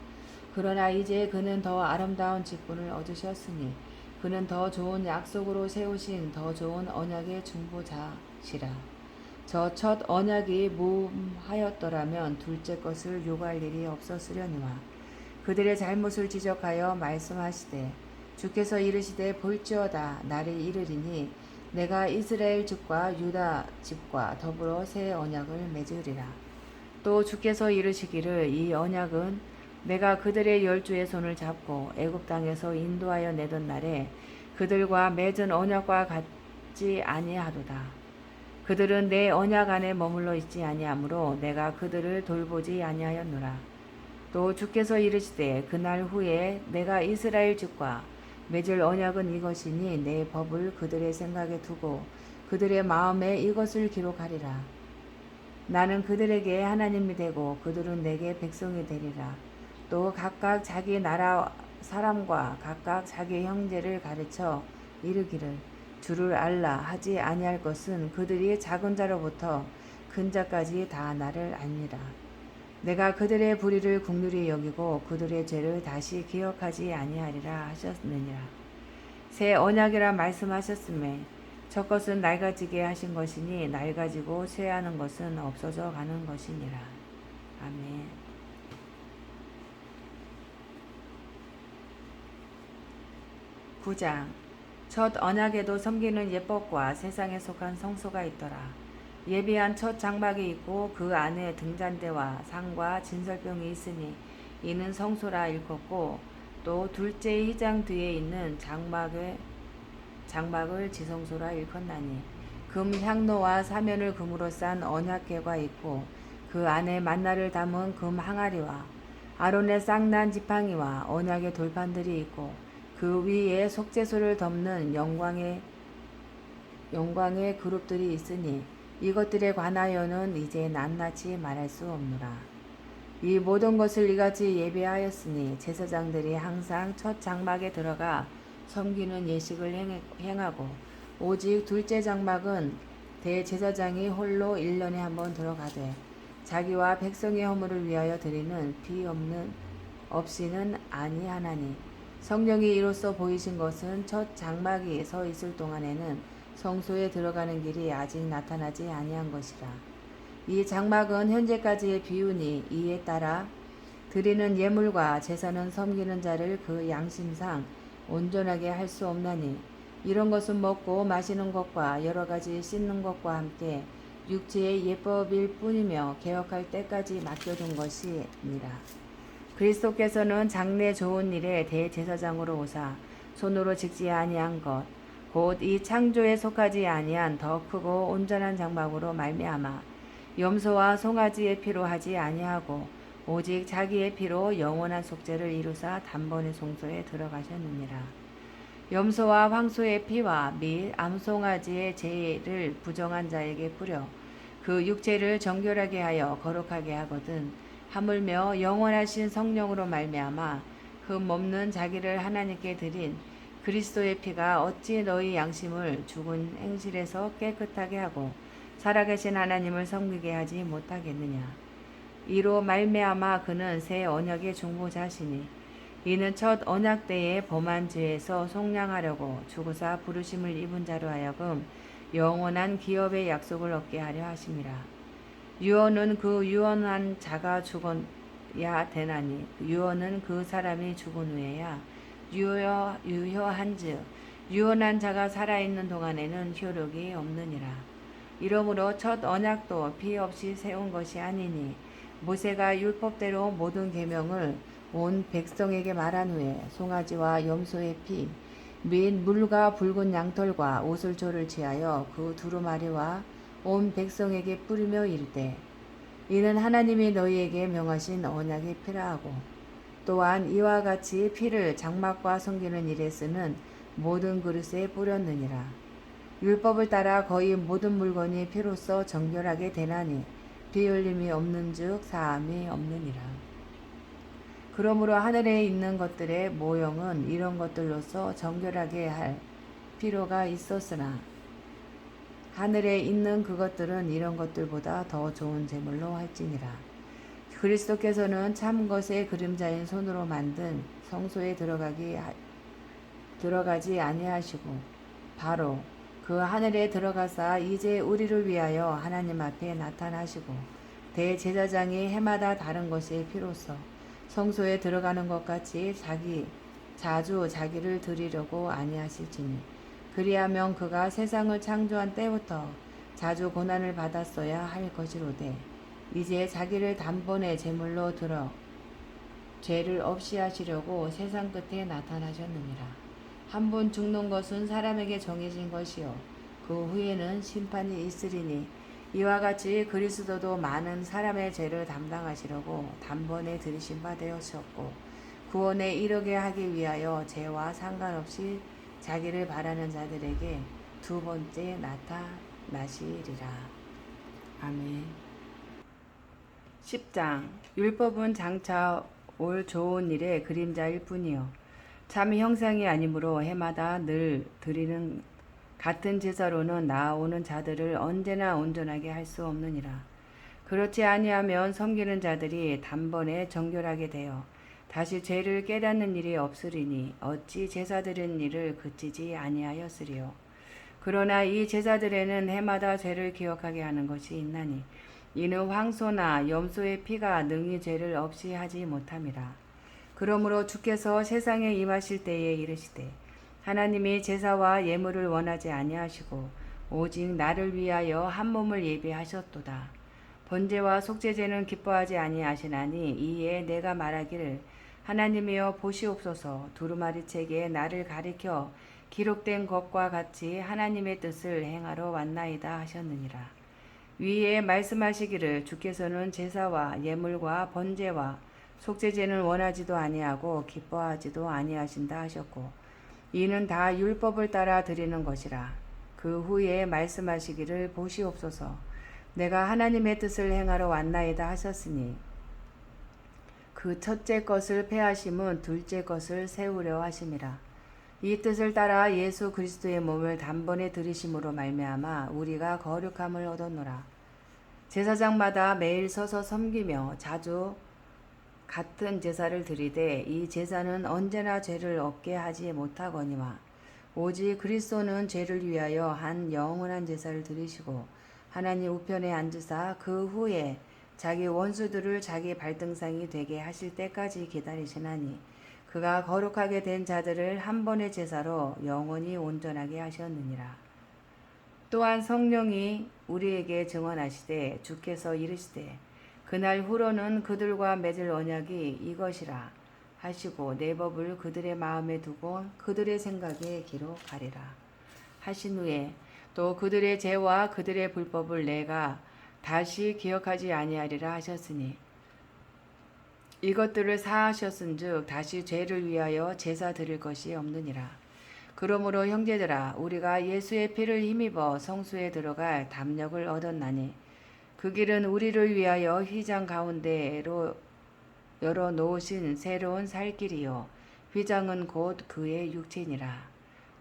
그러나 이제 그는 더 아름다운 직분을 얻으셨으니 그는 더 좋은 약속으로 세우신 더 좋은 언약의 중보자시라. 저 첫 언약이 무하였더라면 둘째 것을 요구할 일이 없었으려니와 그들의 잘못을 지적하여 말씀하시되 주께서 이르시되 볼지어다 날이 이르리니 내가 이스라엘 집과 유다 집과 더불어 새 언약을 맺으리라. 또 주께서 이르시기를 이 언약은 내가 그들의 열주의 손을 잡고 애굽 땅에서 인도하여 내던 날에 그들과 맺은 언약과 같지 아니하도다. 그들은 내 언약 안에 머물러 있지 아니하므로 내가 그들을 돌보지 아니하였노라. 또 주께서 이르시되 그날 후에 내가 이스라엘 집과 맺을 언약은 이것이니 내 법을 그들의 생각에 두고 그들의 마음에 이것을 기록하리라. 나는 그들에게 하나님이 되고 그들은 내게 백성이 되리라. 또 각각 자기 나라 사람과 각각 자기 형제를 가르쳐 이르기를 주를 알라 하지 아니할 것은 그들이 작은 자로부터 큰 자까지 다 나를 알니라. 내가 그들의 불의를 긍휼히 여기고 그들의 죄를 다시 기억하지 아니하리라 하셨느니라. 새 언약이라 말씀하셨음에 첫 것은 낡아지게 하신 것이니 낡아지고 쇠하는 것은 없어져 가는 것이니라. 아멘. 구장. 첫 언약에도 섬기는 예법과 세상에 속한 성소가 있더라. 예비한 첫 장막이 있고 그 안에 등잔대와 상과 진설병이 있으니 이는 성소라 일컫고 또 둘째 휘장 뒤에 있는 장막을 지성소라 일컫나니 금 향로와 사면을 금으로 싼 언약궤가 있고 그 안에 만나를 담은 금 항아리와 아론의 쌍난 지팡이와 언약의 돌판들이 있고 그 위에 속죄소를 덮는 영광의 그룹들이 있으니 이것들에 관하여는 이제 낱낱이 말할 수 없노라. 이 모든 것을 이같이 예배하였으니 제사장들이 항상 첫 장막에 들어가 섬기는 예식을 행하고 오직 둘째 장막은 대제사장이 홀로 1년에 한 번 들어가되 자기와 백성의 허물을 위하여 드리는 비 없이는 아니하나니 성령이 이로써 보이신 것은 첫 장막이 서 있을 동안에는 성소에 들어가는 길이 아직 나타나지 아니한 것이라. 이 장막은 현재까지의 비유니 이에 따라 드리는 예물과 제사는 섬기는 자를 그 양심상 온전하게 할 수 없나니 이런 것은 먹고 마시는 것과 여러 가지 씻는 것과 함께 육체의 예법일 뿐이며 개혁할 때까지 맡겨둔 것이니라. 그리스도께서는 장래 좋은 일에 대제사장으로 오사 손으로 직지 아니한 것 곧 이 창조에 속하지 아니한 더 크고 온전한 장막으로 말미암아 염소와 송아지의 피로 하지 아니하고 오직 자기의 피로 영원한 속죄를 이루사 단번에 성소에 들어가셨느니라. 염소와 황소의 피와 및 암송아지의 죄를 부정한 자에게 뿌려 그 육체를 정결하게 하여 거룩하게 하거든 하물며 영원하신 성령으로 말미암아 흠 없는 자기를 하나님께 드린 그리스도의 피가 어찌 너희 양심을 죽은 행실에서 깨끗하게 하고 살아계신 하나님을 섬기게 하지 못하겠느냐. 이로 말미암아 그는 새 언약의 중보자시니 이는 첫 언약 때에 범한 죄에서 속량하려고 죽으사 부르심을 입은 자로 하여금 영원한 기업의 약속을 얻게 하려 하심이라. 유언은 그 유언한 자가 죽어야 되나니 유언은 그 사람이 죽은 후에야 유효한즉 유언한 자가 살아있는 동안에는 효력이 없느니라. 이러므로 첫 언약도 피 없이 세운 것이 아니니 모세가 율법대로 모든 계명을 온 백성에게 말한 후에 송아지와 염소의 피 및 물과 붉은 양털과 오슬초를 취하여 그 두루마리와 온 백성에게 뿌리며 이르되 이는 하나님이 너희에게 명하신 언약의 피라 하고 또한 이와 같이 피를 장막과 섬기는 일에 쓰는 모든 그릇에 뿌렸느니라. 율법을 따라 거의 모든 물건이 피로써 정결하게 되나니 피 흘림이 없는즉 사함이 없느니라. 그러므로 하늘에 있는 것들의 모형은 이런 것들로서 정결하게 할 필요가 있었으나 하늘에 있는 그것들은 이런 것들보다 더 좋은 제물로 할지니라. 그리스도께서는 참 것의 그림자인 손으로 만든 성소에 들어가지 아니하시고 바로 그 하늘에 들어가사 이제 우리를 위하여 하나님 앞에 나타나시고 대제사장이 해마다 다른 것의 피로써 성소에 들어가는 것 같이 자주 자기를 드리려고 아니하실지니 그리하면 그가 세상을 창조한 때부터 자주 고난을 받았어야 할 것이로되 이제 자기를 단번에 제물로 들어 죄를 없이 하시려고 세상 끝에 나타나셨느니라. 한 번 죽는 것은 사람에게 정해진 것이요 그 후에는 심판이 있으리니 이와 같이 그리스도도 많은 사람의 죄를 담당하시려고 단번에 들이신 바 되었었고 구원에 이르게 하기 위하여 죄와 상관없이 자기를 바라는 자들에게 두 번째 나타나시리라. 아멘. 10장. 율법은 장차 올 좋은 일의 그림자일 뿐이요 참 형상이 아니므로 해마다 늘 드리는 같은 제사로는 나아오는 자들을 언제나 온전하게 할 수 없느니라. 그렇지 아니하면 섬기는 자들이 단번에 정결하게 되어 다시 죄를 깨닫는 일이 없으리니 어찌 제사 드리는 일을 그치지 아니하였으리요. 그러나 이 제사들에는 해마다 죄를 기억하게 하는 것이 있나니 이는 황소나 염소의 피가 능히 죄를 없이 하지 못함이라. 그러므로 주께서 세상에 임하실 때에 이르시되 하나님이 제사와 예물을 원하지 아니하시고 오직 나를 위하여 한 몸을 예비하셨도다. 번제와 속죄제는 기뻐하지 아니하시나니 이에 내가 말하기를 하나님이여 보시옵소서. 두루마리 책에 나를 가리켜 기록된 것과 같이 하나님의 뜻을 행하러 왔나이다 하셨느니라. 위에 말씀하시기를 주께서는 제사와 예물과 번제와 속죄제는 원하지도 아니하고 기뻐하지도 아니하신다 하셨고 이는 다 율법을 따라 드리는 것이라. 그 후에 말씀하시기를 보시옵소서. 내가 하나님의 뜻을 행하러 왔나이다 하셨으니 그 첫째 것을 폐하심은 둘째 것을 세우려 하심이라. 이 뜻을 따라 예수 그리스도의 몸을 단번에 들이심으로 말미암아 우리가 거룩함을 얻었노라. 제사장마다 매일 서서 섬기며 자주 같은 제사를 드리되 이 제사는 언제나 죄를 없게 하지 못하거니와 오직 그리스도는 죄를 위하여 한 영원한 제사를 드리시고 하나님 우편에 앉으사 그 후에 자기 원수들을 자기 발등상이 되게 하실 때까지 기다리시나니 그가 거룩하게 된 자들을 한 번의 제사로 영원히 온전하게 하셨느니라. 또한 성령이 우리에게 증언하시되 주께서 이르시되 그날 후로는 그들과 맺을 언약이 이것이라 하시고 내 법을 그들의 마음에 두고 그들의 생각에 기록하리라 하신 후에 또 그들의 죄와 그들의 불법을 내가 다시 기억하지 아니하리라 하셨으니 이것들을 사하셨은즉 다시 죄를 위하여 제사 드릴 것이 없느니라. 그러므로 형제들아 우리가 예수의 피를 힘입어 성수에 들어갈 담력을 얻었나니 그 길은 우리를 위하여 휘장 가운데로 열어 놓으신 새로운 살 길이요 휘장은 곧 그의 육체니라.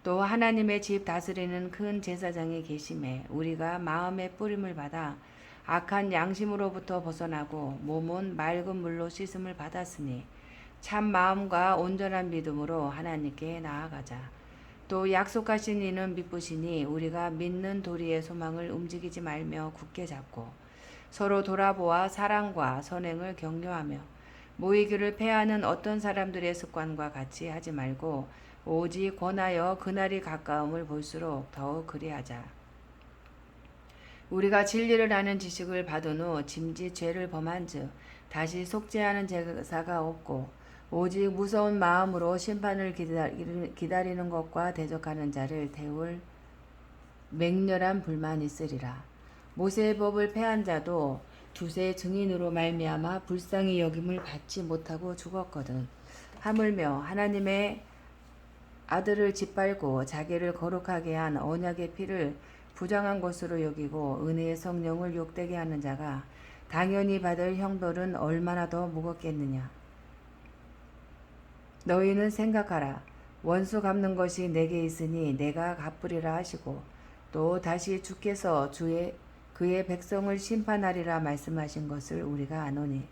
또 하나님의 집 다스리는 큰 제사장이 계심에 우리가 마음의 뿌림을 받아 악한 양심으로부터 벗어나고 몸은 맑은 물로 씻음을 받았으니 참 마음과 온전한 믿음으로 하나님께 나아가자. 또 약속하신 이는 미쁘시니 우리가 믿는 도리의 소망을 움직이지 말며 굳게 잡고 서로 돌아보아 사랑과 선행을 격려하며 모이기를 패하는 어떤 사람들의 습관과 같이 하지 말고 오직 권하여 그날이 가까움을 볼수록 더욱 그리하자. 우리가 진리를 아는 지식을 받은 후 짐짓 죄를 범한즉 다시 속죄하는 제사가 없고 오직 무서운 마음으로 심판을 기다리는 것과 대적하는 자를 태울 맹렬한 불만 있으리라. 모세의 법을 패한 자도 두세 증인으로 말미암아 불쌍히 여김을 받지 못하고 죽었거든. 하물며 하나님의 아들을 짓밟고 자기를 거룩하게 한 언약의 피를 부정한 것으로 여기고 은혜의 성령을 욕되게 하는 자가 당연히 받을 형벌은 얼마나 더 무겁겠느냐. 너희는 생각하라. 원수 갚는 것이 내게 있으니 내가 갚으리라 하시고 또 다시 주께서 그의 백성을 심판하리라 말씀하신 것을 우리가 아노니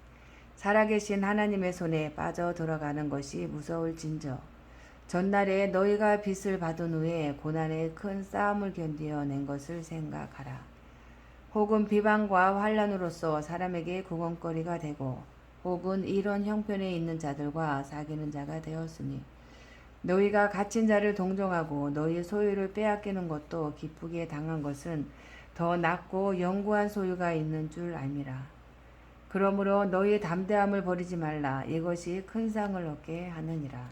살아계신 하나님의 손에 빠져 들어가는 것이 무서울진저 전날에 너희가 빚을 받은 후에 고난의 큰 싸움을 견디어낸 것을 생각하라. 혹은 비방과 환난으로서 사람에게 구건거리가 되고 혹은 이런 형편에 있는 자들과 사귀는 자가 되었으니 너희가 갇힌 자를 동정하고 너희 소유를 빼앗기는 것도 기쁘게 당한 것은 더 낫고 영구한 소유가 있는 줄 알미라. 그러므로 너희의 담대함을 버리지 말라. 이것이 큰 상을 얻게 하느니라.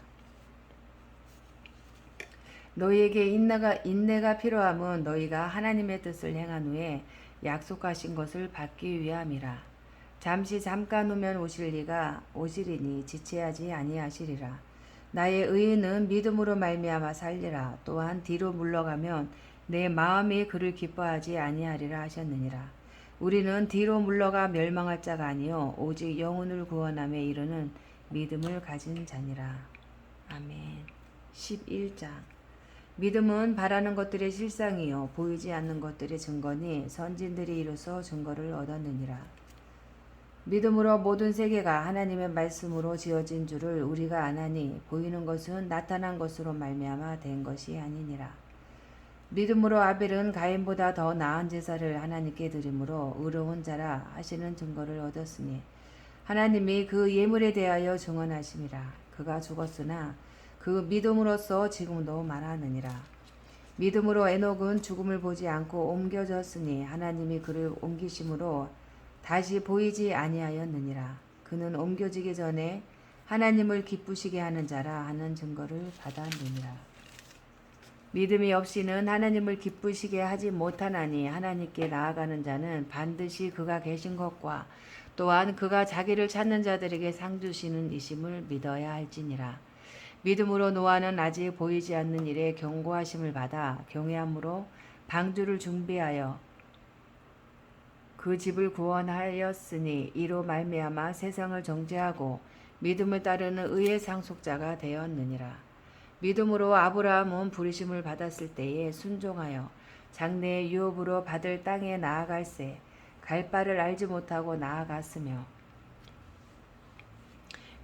너희에게 인내가 필요함은 너희가 하나님의 뜻을 행한 후에 약속하신 것을 받기 위함이라. 잠깐 후면 오시리니 지체하지 아니하시리라. 나의 의인은 믿음으로 말미암아 살리라. 또한 뒤로 물러가면 내 마음이 그를 기뻐하지 아니하리라 하셨느니라. 우리는 뒤로 물러가 멸망할 자가 아니요 오직 영혼을 구원함에 이르는 믿음을 가진 자니라. 아멘. 11장 믿음은 바라는 것들의 실상이요 보이지 않는 것들의 증거니 선진들이 이로써 증거를 얻었느니라. 믿음으로 모든 세계가 하나님의 말씀으로 지어진 줄을 우리가 아나니 보이는 것은 나타난 것으로 말미암아 된 것이 아니니라. 믿음으로 아벨은 가인보다 더 나은 제사를 하나님께 드림으로 의로운 자라 하시는 증거를 얻었으니 하나님이 그 예물에 대하여 증언하심이라. 그가 죽었으나 그 믿음으로써 지금도 말하느니라. 믿음으로 에녹은 죽음을 보지 않고 옮겨졌으니 하나님이 그를 옮기심으로 다시 보이지 아니하였느니라. 그는 옮겨지기 전에 하나님을 기쁘시게 하는 자라 하는 증거를 받았느니라. 믿음이 없이는 하나님을 기쁘시게 하지 못하나니 하나님께 나아가는 자는 반드시 그가 계신 것과 또한 그가 자기를 찾는 자들에게 상 주시는 이심을 믿어야 할지니라. 믿음으로 노아는 아직 보이지 않는 일에 경고하심을 받아 경외함으로 방주를 준비하여 그 집을 구원하였으니 이로 말미암아 세상을 정죄하고 믿음을 따르는 의의 상속자가 되었느니라. 믿음으로 아브라함은 부르심을 받았을 때에 순종하여 장래의 유업으로 받을 땅에 나아갈새 갈 바를 알지 못하고 나아갔으며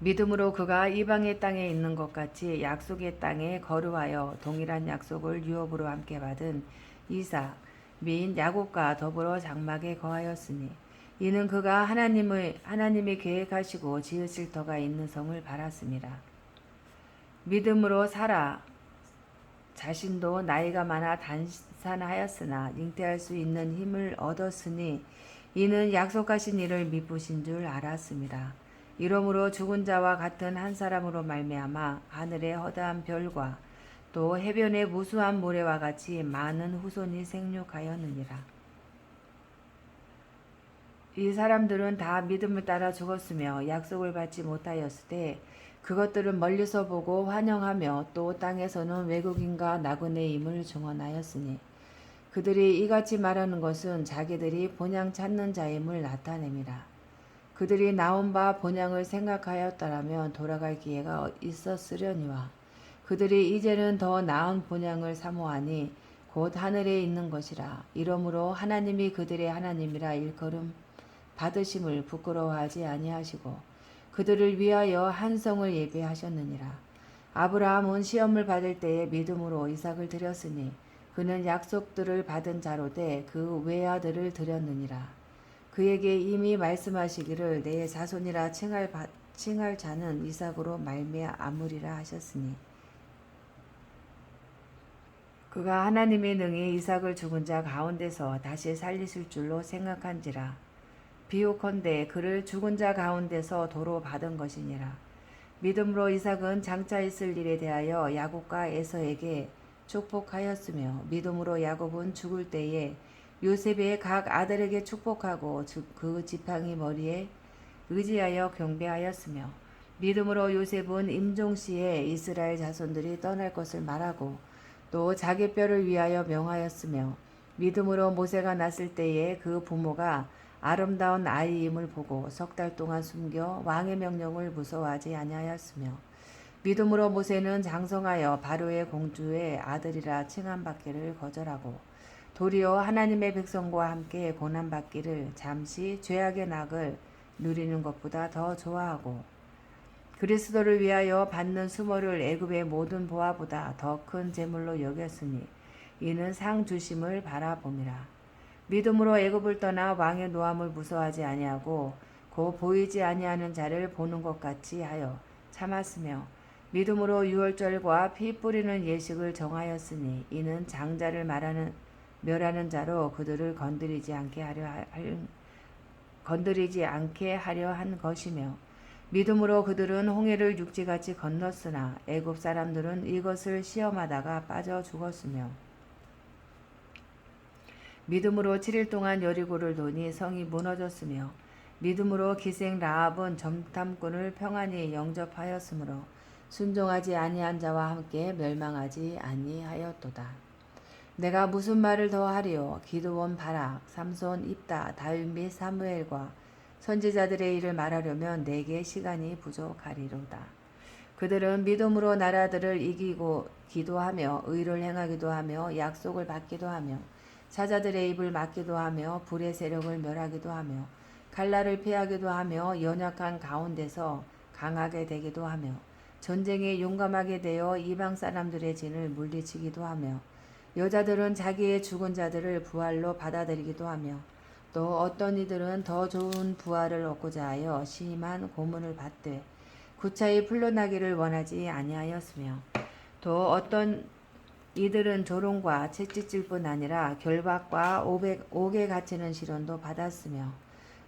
믿음으로 그가 이방의 땅에 있는 것 같이 약속의 땅에 거류하여 동일한 약속을 유업으로 함께 받은 이삭 및 야곱과 더불어 장막에 거하였으니 이는 그가 하나님이 계획하시고 지으실 터가 있는 성을 바랐습니다. 믿음으로 사라 자신도 나이가 많아 단산하였으나 잉태할 수 있는 힘을 얻었으니 이는 약속하신 일을 미쁘신 줄 알았습니다. 이러므로 죽은 자와 같은 한 사람으로 말미암아 하늘의 허다한 별과 또 해변의 무수한 모래와 같이 많은 후손이 생육하였느니라. 이 사람들은 다 믿음을 따라 죽었으며 약속을 받지 못하였을 때 그것들은 멀리서 보고 환영하며 또 땅에서는 외국인과 나그네임을 증언하였으니 그들이 이같이 말하는 것은 자기들이 본향 찾는 자임을 나타냅니다. 그들이 나온 바 본향을 생각하였더라면 돌아갈 기회가 있었으려니와 그들이 이제는 더 나은 본향을 사모하니 곧 하늘에 있는 것이라. 이러므로 하나님이 그들의 하나님이라 일컬음 받으심을 부끄러워하지 아니하시고 그들을 위하여 한 성을 예비하셨느니라. 아브라함은 시험을 받을 때에 믿음으로 이삭을 드렸으니 그는 약속들을 받은 자로되 그 외아들을 드렸느니라. 그에게 이미 말씀하시기를 내 자손이라 칭할 자는 이삭으로 말미암으리라 하셨으니 그가 하나님의 능히 이삭을 죽은 자 가운데서 다시 살리실 줄로 생각한지라. 비옥컨대 그를 죽은 자 가운데서 도로 받은 것이니라. 믿음으로 이삭은 장차 있을 일에 대하여 야곱과 에서에게 축복하였으며 믿음으로 야곱은 죽을 때에 요셉의 각 아들에게 축복하고 그 지팡이 머리에 의지하여 경배하였으며 믿음으로 요셉은 임종시에 이스라엘 자손들이 떠날 것을 말하고 또 자기 뼈를 위하여 명하였으며 믿음으로 모세가 났을 때에 그 부모가 아름다운 아이임을 보고 석 달 동안 숨겨 왕의 명령을 무서워하지 아니하였으며 믿음으로 모세는 장성하여 바로의 공주의 아들이라 칭함받기를 거절하고 도리어 하나님의 백성과 함께 고난받기를 잠시 죄악의 낙을 누리는 것보다 더 좋아하고 그리스도를 위하여 받는 수모를 애굽의 모든 보화보다 더 큰 재물로 여겼으니 이는 상 주심을 바라봄이라. 믿음으로 애굽을 떠나 왕의 노함을 무서워하지 아니하고 곧 보이지 아니하는 자를 보는 것 같이 하여 참았으며 믿음으로 유월절과 피 뿌리는 예식을 정하였으니 이는 장자를 멸하는 자로 그들을 건드리지 않게 하려 한 것이며 믿음으로 그들은 홍해를 육지같이 건넜으나 애굽 사람들은 이것을 시험하다가 빠져 죽었으며 믿음으로 7일 동안 여리고를 도니 성이 무너졌으며 믿음으로 기생 라합은 정탐꾼을 평안히 영접하였으므로 순종하지 아니한 자와 함께 멸망하지 아니하였도다. 내가 무슨 말을 더 하리요? 기드온 바락, 삼손 입다, 다윗 및 사무엘과 선지자들의 일을 말하려면 내게 시간이 부족하리로다. 그들은 믿음으로 나라들을 이기고 기도하며 의를 행하기도 하며 약속을 받기도 하며 사자들의 입을 막기도 하며 불의 세력을 멸하기도 하며 칼날을 피하기도 하며 연약한 가운데서 강하게 되기도 하며 전쟁에 용감하게 되어 이방 사람들의 진을 물리치기도 하며 여자들은 자기의 죽은 자들을 부활로 받아들이기도 하며 또 어떤 이들은 더 좋은 부활을 얻고자 하여 심한 고문을 받되 구차히 풀려나기를 원하지 아니하였으며 또 어떤 이들은 조롱과 채찍질 뿐 아니라 결박과 옥에 갇히는 시련도 받았으며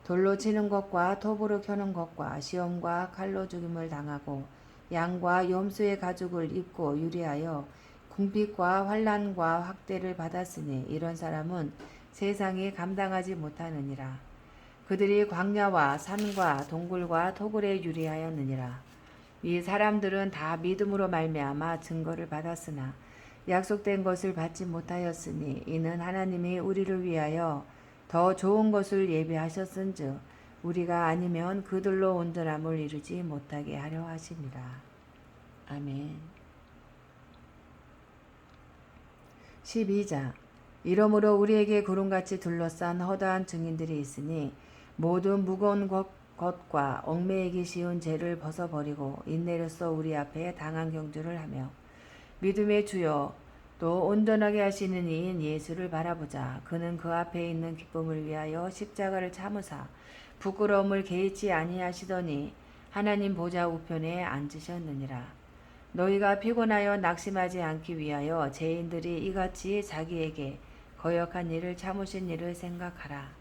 돌로 치는 것과 톱으로 켜는 것과 시험과 칼로 죽임을 당하고 양과 염소의 가죽을 입고 유리하여 궁핍과 환난과 학대를 받았으니 이런 사람은 세상이 감당하지 못하느니라. 그들이 광야와 산과 동굴과 토굴에 유리하였느니라. 이 사람들은 다 믿음으로 말미암아 증거를 받았으나 약속된 것을 받지 못하였으니 이는 하나님이 우리를 위하여 더 좋은 것을 예비하셨은즉 우리가 아니면 그들로 온전함을 이루지 못하게 하려 하심이라. 아멘. 12장. 이러므로 우리에게 구름같이 둘러싼 허다한 증인들이 있으니 모든 무거운 것과 얽매이기 쉬운 죄를 벗어버리고 인내로써 우리 앞에 당한 경주를 하며 믿음의 주여 또 온전하게 하시는 이인 예수를 바라보자. 그는 그 앞에 있는 기쁨을 위하여 십자가를 참으사 부끄러움을 개의치 아니하시더니 하나님 보좌 우편에 앉으셨느니라. 너희가 피곤하여 낙심하지 않기 위하여 죄인들이 이같이 자기에게 거역한 일을 참으신 일을 생각하라.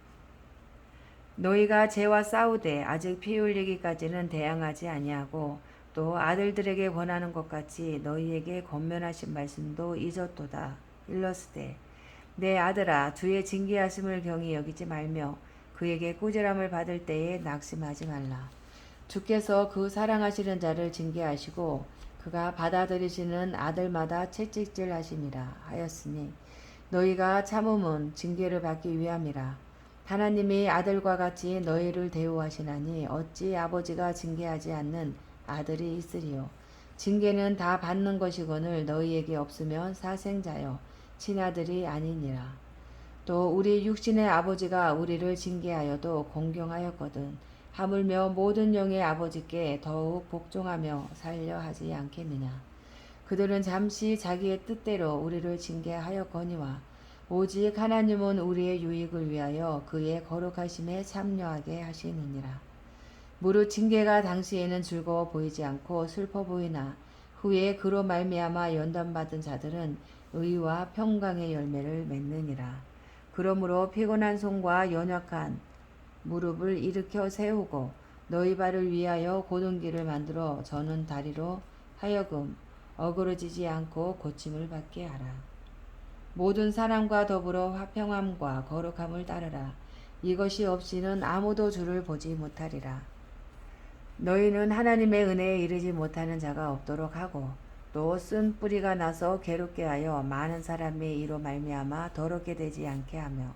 너희가 죄와 싸우되 아직 피 흘리기까지는 대항하지 아니하고 또 아들들에게 권하는 것 같이 너희에게 권면하신 말씀도 잊었도다. 일러스되 내 아들아 주의 징계하심을 경히 여기지 말며 그에게 꾸지람을 받을 때에 낙심하지 말라. 주께서 그 사랑하시는 자를 징계하시고 그가 받아들이시는 아들마다 채찍질 하심이라 하였으니 너희가 참음은 징계를 받기 위함이라. 하나님이 아들과 같이 너희를 대우하시나니 어찌 아버지가 징계하지 않는 아들이 있으리요. 징계는 다 받는 것이거늘 너희에게 없으면 사생자여 친아들이 아니니라. 또 우리 육신의 아버지가 우리를 징계하여도 공경하였거든 하물며 모든 영의 아버지께 더욱 복종하며 살려 하지 않겠느냐. 그들은 잠시 자기의 뜻대로 우리를 징계하였거니와 오직 하나님은 우리의 유익을 위하여 그의 거룩하심에 참여하게 하시느니라. 무릇 징계가 당시에는 즐거워 보이지 않고 슬퍼 보이나 후에 그로 말미암아 연단받은 자들은 의와 평강의 열매를 맺느니라. 그러므로 피곤한 손과 연약한 무릎을 일으켜 세우고 너희 발을 위하여 곧은 길을 만들어 저는 다리로 하여금 어그러지지 않고 고침을 받게 하라. 모든 사람과 더불어 화평함과 거룩함을 따르라. 이것이 없이는 아무도 주를 보지 못하리라. 너희는 하나님의 은혜에 이르지 못하는 자가 없도록 하고 또 쓴 뿌리가 나서 괴롭게 하여 많은 사람이 이로 말미암아 더럽게 되지 않게 하며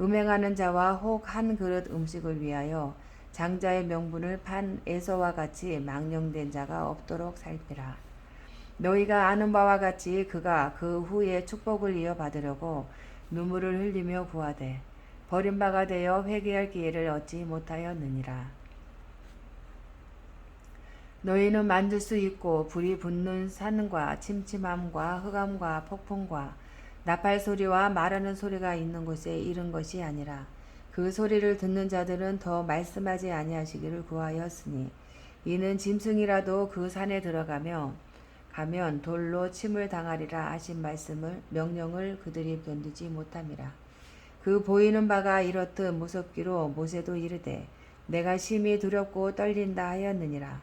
음행하는 자와 혹 한 그릇 음식을 위하여 장자의 명분을 판 에서와 같이 망령된 자가 없도록 살피라. 너희가 아는 바와 같이 그가 그 후에 축복을 이어받으려고 눈물을 흘리며 구하되 버림바가 되어 회개할 기회를 얻지 못하였느니라. 너희는 만질 수 있고 불이 붙는 산과 침침함과 흑암과 폭풍과 나팔 소리와 말하는 소리가 있는 곳에 이른 것이 아니라 그 소리를 듣는 자들은 더 말씀하지 아니하시기를 구하였으니 이는 짐승이라도 그 산에 가면 돌로 침을 당하리라 하신 말씀을 명령을 그들이 견디지 못함이라. 그 보이는 바가 이렇듯 무섭기로 모세도 이르되 내가 심히 두렵고 떨린다 하였느니라.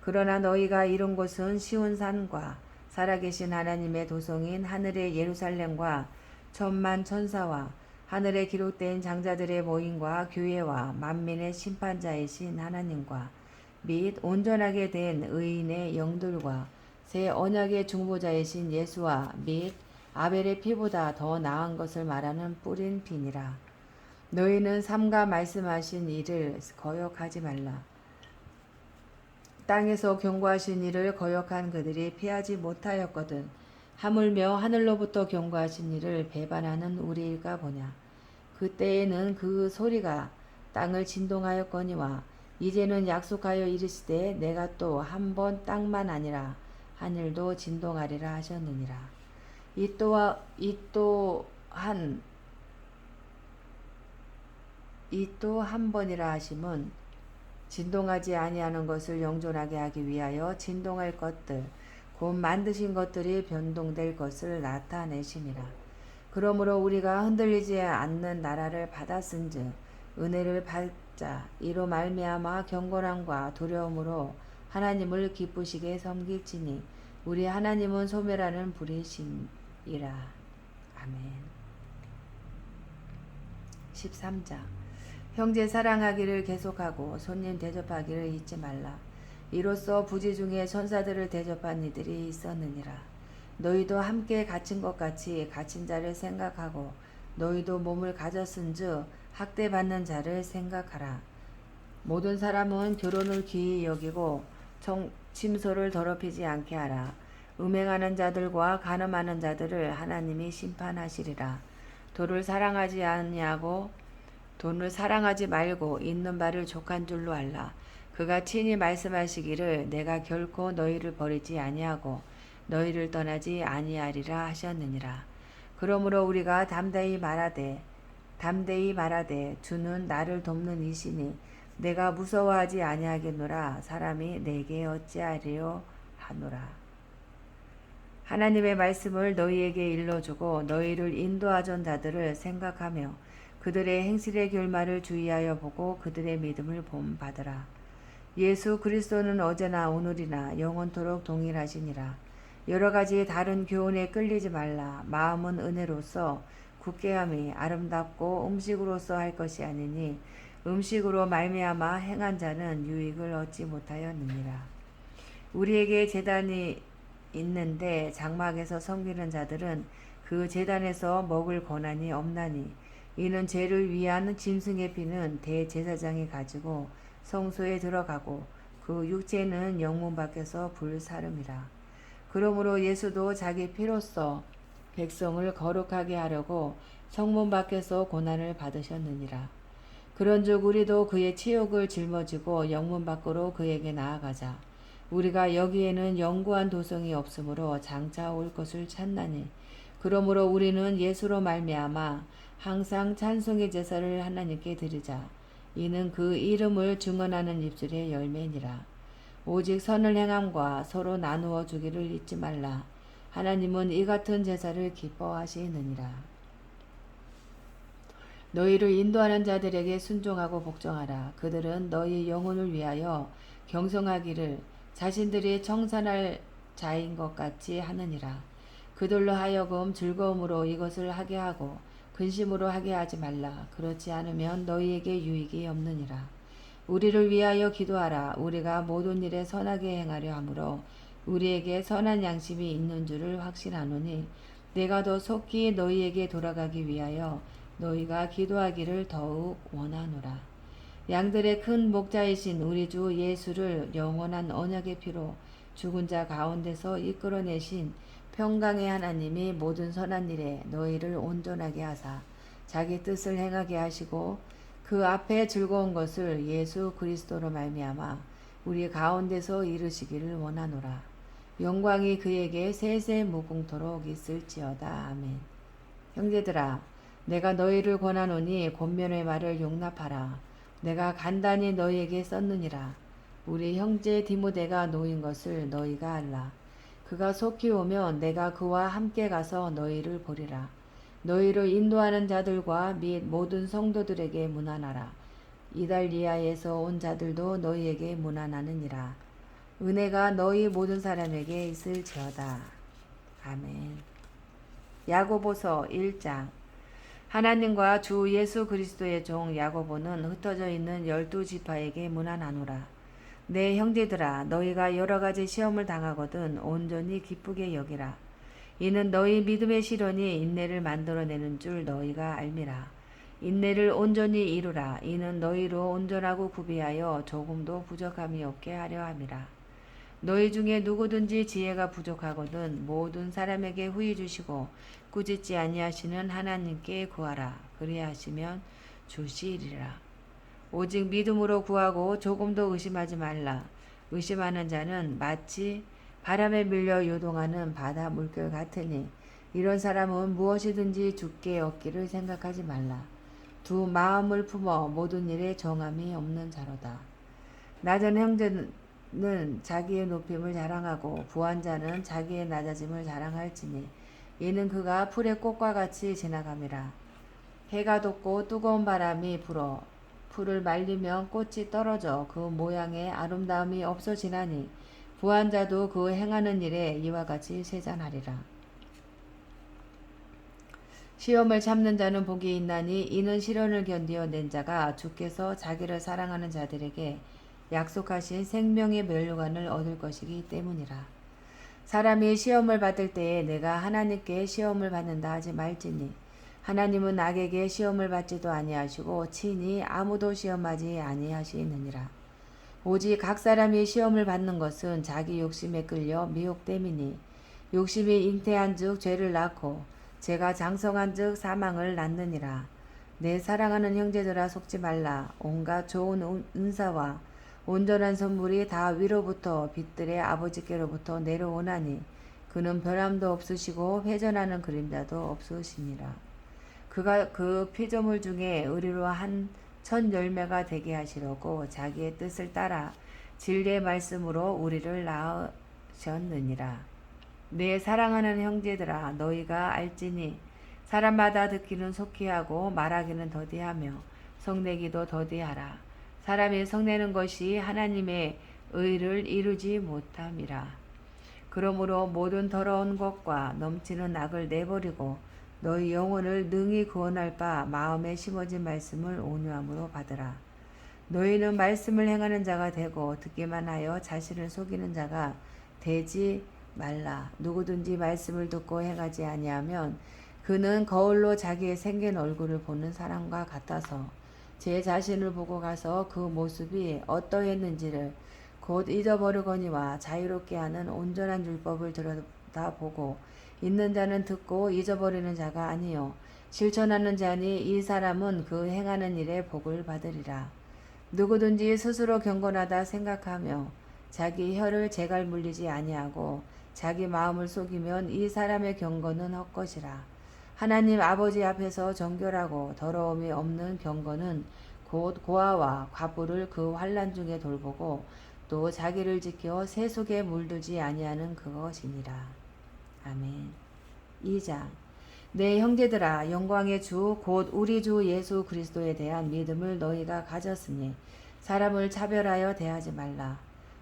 그러나 너희가 이룬 곳은 시온 산과 살아계신 하나님의 도성인 하늘의 예루살렘과 천만 천사와 하늘에 기록된 장자들의 모임과 교회와 만민의 심판자이신 하나님과 및 온전하게 된 의인의 영들과 새 언약의 중보자이신 예수와 및 아벨의 피보다 더 나은 것을 말하는 뿌린 피니라. 너희는 삼가 말씀하신 이를 거역하지 말라. 땅에서 경고하신 이를 거역한 그들이 피하지 못하였거든. 하물며 하늘로부터 경고하신 이를 배반하는 우리일까 보냐. 그때에는 그 소리가 땅을 진동하였거니와 이제는 약속하여 이르시되 내가 또 한 번 땅만 아니라 하늘도 진동하리라 하셨느니라. 이 또 한 번이라 하심은 진동하지 아니하는 것을 영존하게 하기 위하여 진동할 것들 곧 만드신 것들이 변동될 것을 나타내심이라. 그러므로 우리가 흔들리지 않는 나라를 받았은즉 은혜를 받자. 이로 말미암아 경건함과 두려움으로 하나님을 기쁘시게 섬길지니 우리 하나님은 소멸하는 불이심이라. 아멘. 13장. 형제 사랑하기를 계속하고 손님 대접하기를 잊지 말라. 이로써 부지 중에 천사들을 대접한 이들이 있었느니라. 너희도 함께 갇힌 것 같이 갇힌 자를 생각하고 너희도 몸을 가졌은즉 학대받는 자를 생각하라. 모든 사람은 결혼을 귀히 여기고 침소를 더럽히지 않게 하라. 음행하는 자들과 간음하는 자들을 하나님이 심판하시리라. 돈을 사랑하지 말고 있는 바를 족한 줄로 알라. 그가 친히 말씀하시기를 내가 결코 너희를 버리지 아니하고 너희를 떠나지 아니하리라 하셨느니라. 그러므로 우리가 담대히 말하되 주는 나를 돕는 이시니 내가 무서워하지 아니하겠노라. 사람이 내게 어찌하리요 하노라. 하나님의 말씀을 너희에게 일러주고 너희를 인도하던 자들을 생각하며 그들의 행실의 결말을 주의하여 보고 그들의 믿음을 본받으라. 예수 그리스도는 어제나 오늘이나 영원토록 동일하시니라. 여러 가지 다른 교훈에 끌리지 말라. 마음은 은혜로서 굳게 함이 아름답고 음식으로서 할 것이 아니니 음식으로 말미암아 행한 자는 유익을 얻지 못하였느니라. 우리에게 제단이 있는데 장막에서 섬기는 자들은 그 제단에서 먹을 권한이 없나니 이는 죄를 위한 짐승의 피는 대제사장이 가지고 성소에 들어가고 그 육체는 영문 밖에서 불사름이라. 그러므로 예수도 자기 피로써 백성을 거룩하게 하려고 성문 밖에서 고난을 받으셨느니라. 그런즉 우리도 그의 치욕을 짊어지고 영문 밖으로 그에게 나아가자. 우리가 여기에는 영구한 도성이 없으므로 장차 올 것을 찾나니 그러므로 우리는 예수로 말미암아 항상 찬송의 제사를 하나님께 드리자. 이는 그 이름을 증언하는 입술의 열매니라. 오직 선을 행함과 서로 나누어 주기를 잊지 말라. 하나님은 이 같은 제사를 기뻐하시느니라. 너희를 인도하는 자들에게 순종하고 복종하라. 그들은 너희 영혼을 위하여 경성하기를 자신들이 청산할 자인 것 같이 하느니라. 그들로 하여금 즐거움으로 이것을 하게 하고 근심으로 하게 하지 말라. 그렇지 않으면 너희에게 유익이 없느니라. 우리를 위하여 기도하라. 우리가 모든 일에 선하게 행하려 하므로 우리에게 선한 양심이 있는 줄을 확신하노니 내가 더 속히 너희에게 돌아가기 위하여 너희가 기도하기를 더욱 원하노라. 양들의 큰 목자이신 우리 주 예수를 영원한 언약의 피로 죽은 자 가운데서 이끌어내신 평강의 하나님이 모든 선한 일에 너희를 온전하게 하사 자기 뜻을 행하게 하시고 그 앞에 즐거운 것을 예수 그리스도로 말미암아 우리 가운데서 이루시기를 원하노라. 영광이 그에게 세세 무궁토록 있을지어다. 아멘. 형제들아, 내가 너희를 권하노니 권면의 말을 용납하라. 내가 간단히 너희에게 썼느니라. 우리 형제 디모데가 놓인 것을 너희가 알라. 그가 속히 오면 내가 그와 함께 가서 너희를 보리라. 너희를 인도하는 자들과 및 모든 성도들에게 문안하라. 이달리아에서 온 자들도 너희에게 문안하느니라. 은혜가 너희 모든 사람에게 있을지어다. 아멘. 야고보서 1장. 하나님과 주 예수 그리스도의 종 야고보는 흩어져 있는 12지파에게 문안하노라. 내 형제들아, 너희가 여러 가지 시험을 당하거든 온전히 기쁘게 여기라. 이는 너희 믿음의 시련이 인내를 만들어내는 줄 너희가 알미라. 인내를 온전히 이루라. 이는 너희로 온전하고 구비하여 조금도 부족함이 없게 하려 함이라. 너희 중에 누구든지 지혜가 부족하거든 모든 사람에게 후히 주시고 꾸짖지 아니하시는 하나님께 구하라. 그리하시면 주시리라. 오직 믿음으로 구하고 조금도 의심하지 말라. 의심하는 자는 마치 바람에 밀려 요동하는 바다 물결 같으니 이런 사람은 무엇이든지 주께 얻기를 생각하지 말라. 두 마음을 품어 모든 일에 정함이 없는 자로다. 낮은 형제는 자기의 높임을 자랑하고 부한 자는 자기의 낮아짐을 자랑할지니 이는 그가 풀의 꽃과 같이 지나감이라. 해가 돋고 뜨거운 바람이 불어 풀을 말리면 꽃이 떨어져 그 모양의 아름다움이 없어지나니 부한 자도 그 행하는 일에 이와 같이 쇠잔하리라. 시험을 참는 자는 복이 있나니 이는 시련을 견디어 낸 자가 주께서 자기를 사랑하는 자들에게 약속하신 생명의 면류관을 얻을 것이기 때문이라. 사람이 시험을 받을 때에 내가 하나님께 시험을 받는다 하지 말지니 하나님은 악에게 시험을 받지도 아니하시고 친히 아무도 시험하지 아니하시느니라. 오직 각 사람이 시험을 받는 것은 자기 욕심에 끌려 미혹됨이니 욕심이 잉태한즉 죄를 낳고 죄가 장성한즉 사망을 낳느니라. 내 사랑하는 형제들아 속지 말라. 온갖 좋은 은사와 온전한 선물이 다 위로부터 빛들의 아버지께로부터 내려오나니 그는 변함도 없으시고 회전하는 그림자도 없으시니라. 그가 그 피조물 중에 의리로 한 첫 열매가 되게 하시려고 자기의 뜻을 따라 진리의 말씀으로 우리를 낳으셨느니라. 내 사랑하는 형제들아 너희가 알지니 사람마다 듣기는 속히 하고 말하기는 더디하며 성내기도 더디하라. 사람이 성내는 것이 하나님의 의를 이루지 못함이라. 그러므로 모든 더러운 것과 넘치는 악을 내버리고 너희 영혼을 능히 구원할 바 마음에 심어진 말씀을 온유함으로 받으라. 너희는 말씀을 행하는 자가 되고 듣기만 하여 자신을 속이는 자가 되지 말라. 누구든지 말씀을 듣고 행하지 아니하면 그는 거울로 자기의 생긴 얼굴을 보는 사람과 같아서 제 자신을 보고 가서 그 모습이 어떠했는지를 곧 잊어버리거니와 자유롭게 하는 온전한 율법을 들여다보고 있는 자는 듣고 잊어버리는 자가 아니요 실천하는 자니 이 사람은 그 행하는 일에 복을 받으리라. 누구든지 스스로 경건하다 생각하며 자기 혀를 제갈 물리지 아니하고 자기 마음을 속이면 이 사람의 경건은 헛것이라. 하나님 아버지 앞에서 정결하고 더러움이 없는 경건은 곧 고아와 과부를 그 환난 중에 돌보고 또 자기를 지켜 세속에 물들지 아니하는 그것이니라. 아멘. 2장. 내 형제들아 영광의 주 곧 우리 주 예수 그리스도에 대한 믿음을 너희가 가졌으니 사람을 차별하여 대하지 말라.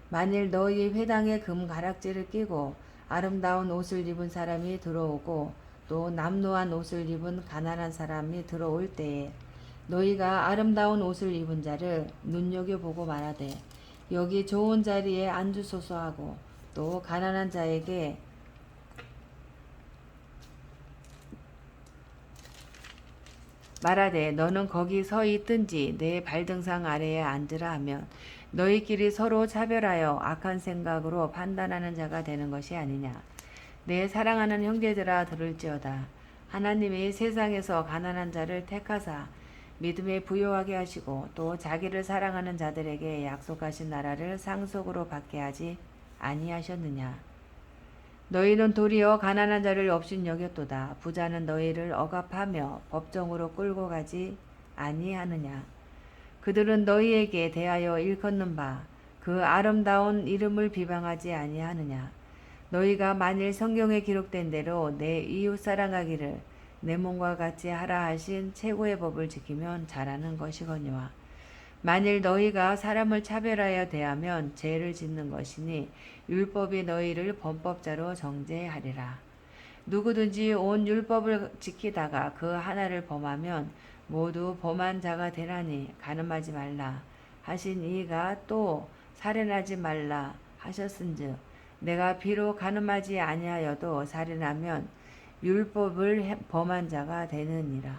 만일 너희 회당에 금 가락지를 끼고 아름다운 옷을 입은 사람이 들어오고 또 남루한 옷을 입은 가난한 사람이 들어올 때에 너희가 아름다운 옷을 입은 자를 눈여겨보고 말하되 여기 좋은 자리에 앉으소서 하고 또 가난한 자에게 말하되 너는 거기 서 있든지 내 발등상 아래에 앉으라 하면 너희끼리 서로 차별하여 악한 생각으로 판단하는 자가 되는 것이 아니냐. 내 사랑하는 형제들아 들을지어다. 하나님이 세상에서 가난한 자를 택하사 믿음에 부요하게 하시고 또 자기를 사랑하는 자들에게 약속하신 나라를 상속으로 받게 하지 아니하셨느냐. 너희는 도리어 가난한 자를 업신여겼도다. 부자는 너희를 억압하며 법정으로 끌고 가지 아니하느냐. 그들은 너희에게 대하여 일컫는 바 그 아름다운 이름을 비방하지 아니하느냐. 너희가 만일 성경에 기록된 대로 내 이웃 사랑하기를 내 몸과 같이 하라 하신 최고의 법을 지키면 잘하는 것이거니와 만일 너희가 사람을 차별하여 대하면 죄를 짓는 것이니 율법이 너희를 범법자로 정죄하리라. 누구든지 온 율법을 지키다가 그 하나를 범하면 모두 범한 자가 되나니 간음하지 말라 하신 이가 또 살인하지 말라 하셨은즉 내가 비록 간음하지 아니하여도 살인하면 율법을 범한 자가 되느니라.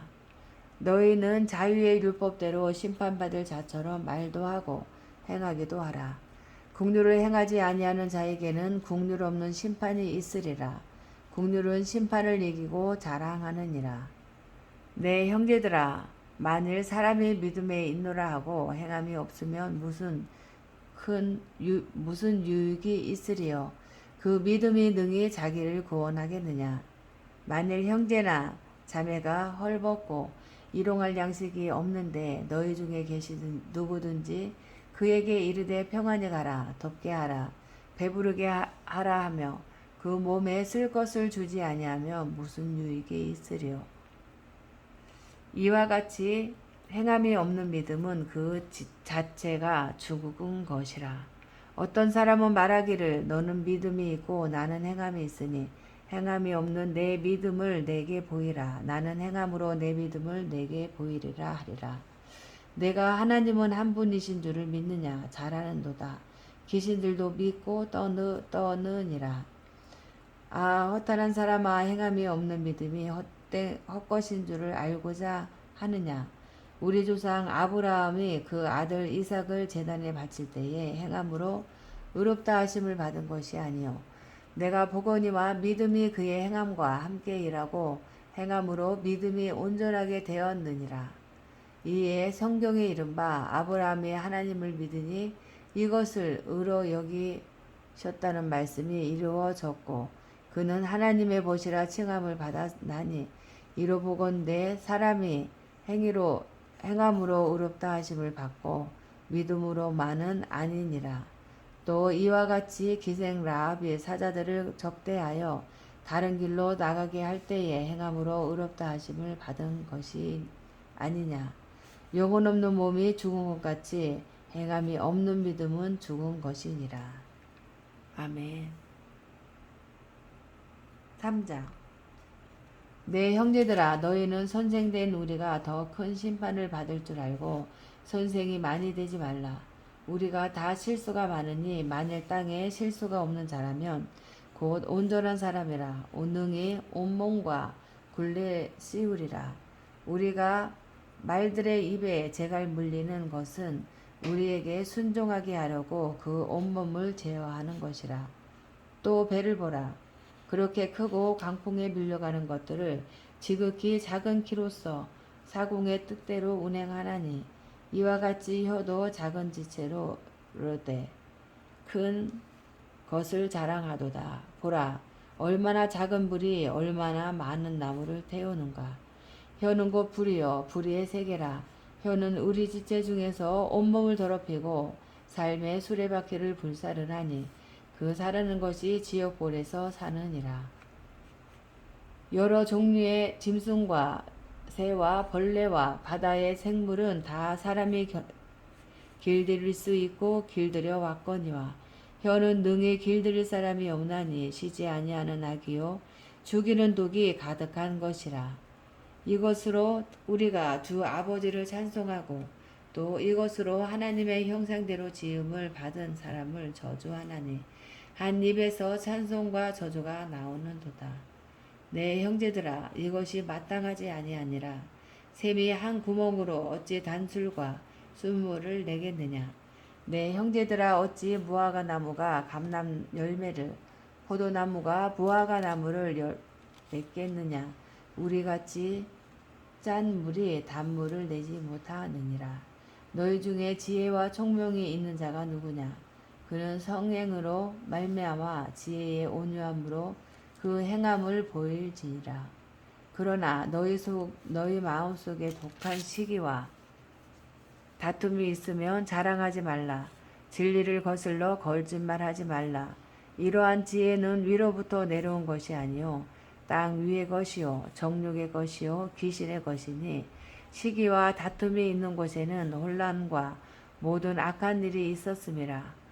너희는 자유의 율법대로 심판받을 자처럼 말도 하고 행하기도 하라. 국률을 행하지 아니하는 자에게는 국률 없는 심판이 있으리라. 국률은 심판을 이기고 자랑하느니라. 내 형제들아, 만일 사람이 믿음에 있노라 하고 행함이 없으면 무슨 유익이 있으리요? 그 믿음이 능히 자기를 구원하겠느냐? 만일 형제나 자매가 헐벗고 일용할 양식이 없는데 너희 중에 계시든 누구든지 그에게 이르되 평안히 가라, 덥게 하라, 배부르게 하라 하며 그 몸에 쓸 것을 주지 아니하면 무슨 유익이 있으리요? 이와 같이 행함이 없는 믿음은 그 자체가 죽은 것이라. 어떤 사람은 말하기를 너는 믿음이 있고 나는 행함이 있으니 행함이 없는 내 믿음을 내게 보이라. 나는 행함으로 내 믿음을 내게 보이리라 하리라. 내가 하나님은 한 분이신 줄을 믿느냐? 잘하는도다. 귀신들도 믿고 떠느니라. 아, 허탄한 사람아, 행함이 없는 믿음이 헛것인 줄을 알고자 하느냐? 우리 조상 아브라함이 그 아들 이삭을 제단에 바칠 때에 행함으로 의롭다 하심을 받은 것이 아니요 내가 보거니와 믿음이 그의 행함과 함께 일하고 행함으로 믿음이 온전하게 되었느니라. 이에 성경에 이른바 아브라함이 하나님을 믿으니 이것을 의로 여기셨다는 말씀이 이루어졌고 그는 하나님의 보시라 칭함을 받았나니 이로 보건대 사람이 행함으로 의롭다 하심을 받고 믿음으로만은 아니니라. 또 이와 같이 기생 라합이 사자들을 적대하여 다른 길로 나가게 할 때에 행함으로 의롭다 하심을 받은 것이 아니냐. 영혼 없는 몸이 죽은 것 같이 행함이 없는 믿음은 죽은 것이니라. 아멘. 3장. 내 형제들아, 너희는 선생된 우리가 더 큰 심판을 받을 줄 알고 선생이 많이 되지 말라. 우리가 다 실수가 많으니 만일 땅에 실수가 없는 자라면 곧 온전한 사람이라. 온능히 온몸과 굴레 씌우리라. 우리가 말들의 입에 재갈 물리는 것은 우리에게 순종하게 하려고 그 온몸을 제어하는 것이라. 또 배를 보라. 그렇게 크고 강풍에 밀려가는 것들을 지극히 작은 키로서 사공의 뜻대로 운행하나니 이와 같이 혀도 작은 지체로 르되 큰 것을 자랑하도다. 보라, 얼마나 작은 불이 얼마나 많은 나무를 태우는가. 혀는 곧 불이요 불의의 세계라. 혀는 우리 지체 중에서 온몸을 더럽히고 삶의 수레바퀴를 불사르나니 그 사르는 것이 지옥불에서 사느니라. 여러 종류의 짐승과 새와 벌레와 바다의 생물은 다 사람이 길들일 수 있고 길들여 왔거니와 혀는 능히 길들일 사람이 없나니 쉬지 아니하는 악이요 죽이는 독이 가득한 것이라. 이것으로 우리가 주 아버지를 찬송하고 또 이것으로 하나님의 형상대로 지음을 받은 사람을 저주하나니 한 입에서 찬송과 저주가 나오는도다. 내 형제들아, 이것이 마땅하지 아니하니라. 샘이 한 구멍으로 어찌 단술과 순물을 내겠느냐. 내 형제들아, 어찌 무화과 나무가 감람 열매를 포도나무가 무화과 나무를 맺겠느냐. 우리같이 짠 물이 단물을 내지 못하느니라. 너희 중에 지혜와 총명이 있는 자가 누구냐. 그는 성행으로 말미암아 지혜의 온유함으로 그 행함을 보일지니라. 그러나 너희 마음속에 독한 시기와 다툼이 있으면 자랑하지 말라. 진리를 거슬러 거짓말하지 말라. 이러한 지혜는 위로부터 내려온 것이 아니요 땅 위의 것이요 정욕의 것이요 귀신의 것이니 시기와 다툼이 있는 곳에는 혼란과 모든 악한 일이 있었음이라.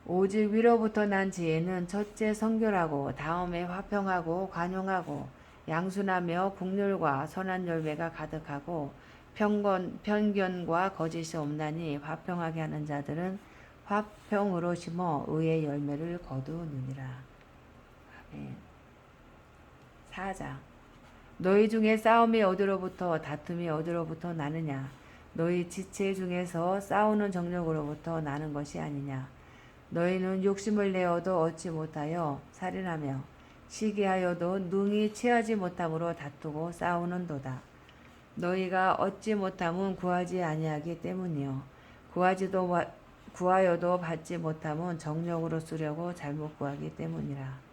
오직 위로부터 난 지혜는 첫째 성결하고 다음에 화평하고 관용하고 양순하며 국률과 선한 열매가 가득하고 편견과 거짓이 없나니 화평하게 하는 자들은 화평으로 심어 의의 열매를 거두느니라. 아멘. 4장. 너희 중에 싸움이 어디로부터 다툼이 어디로부터 나느냐. 너희 지체 중에서 싸우는 정욕으로부터 나는 것이 아니냐. 너희는 욕심을 내어도 얻지 못하여 살인하며 시기하여도 능히 취하지 못함으로 다투고 싸우는도다. 너희가 얻지 못함은 구하지 아니하기 때문이요 구하여도 받지 못함은 정욕으로 쓰려고 잘못 구하기 때문이라.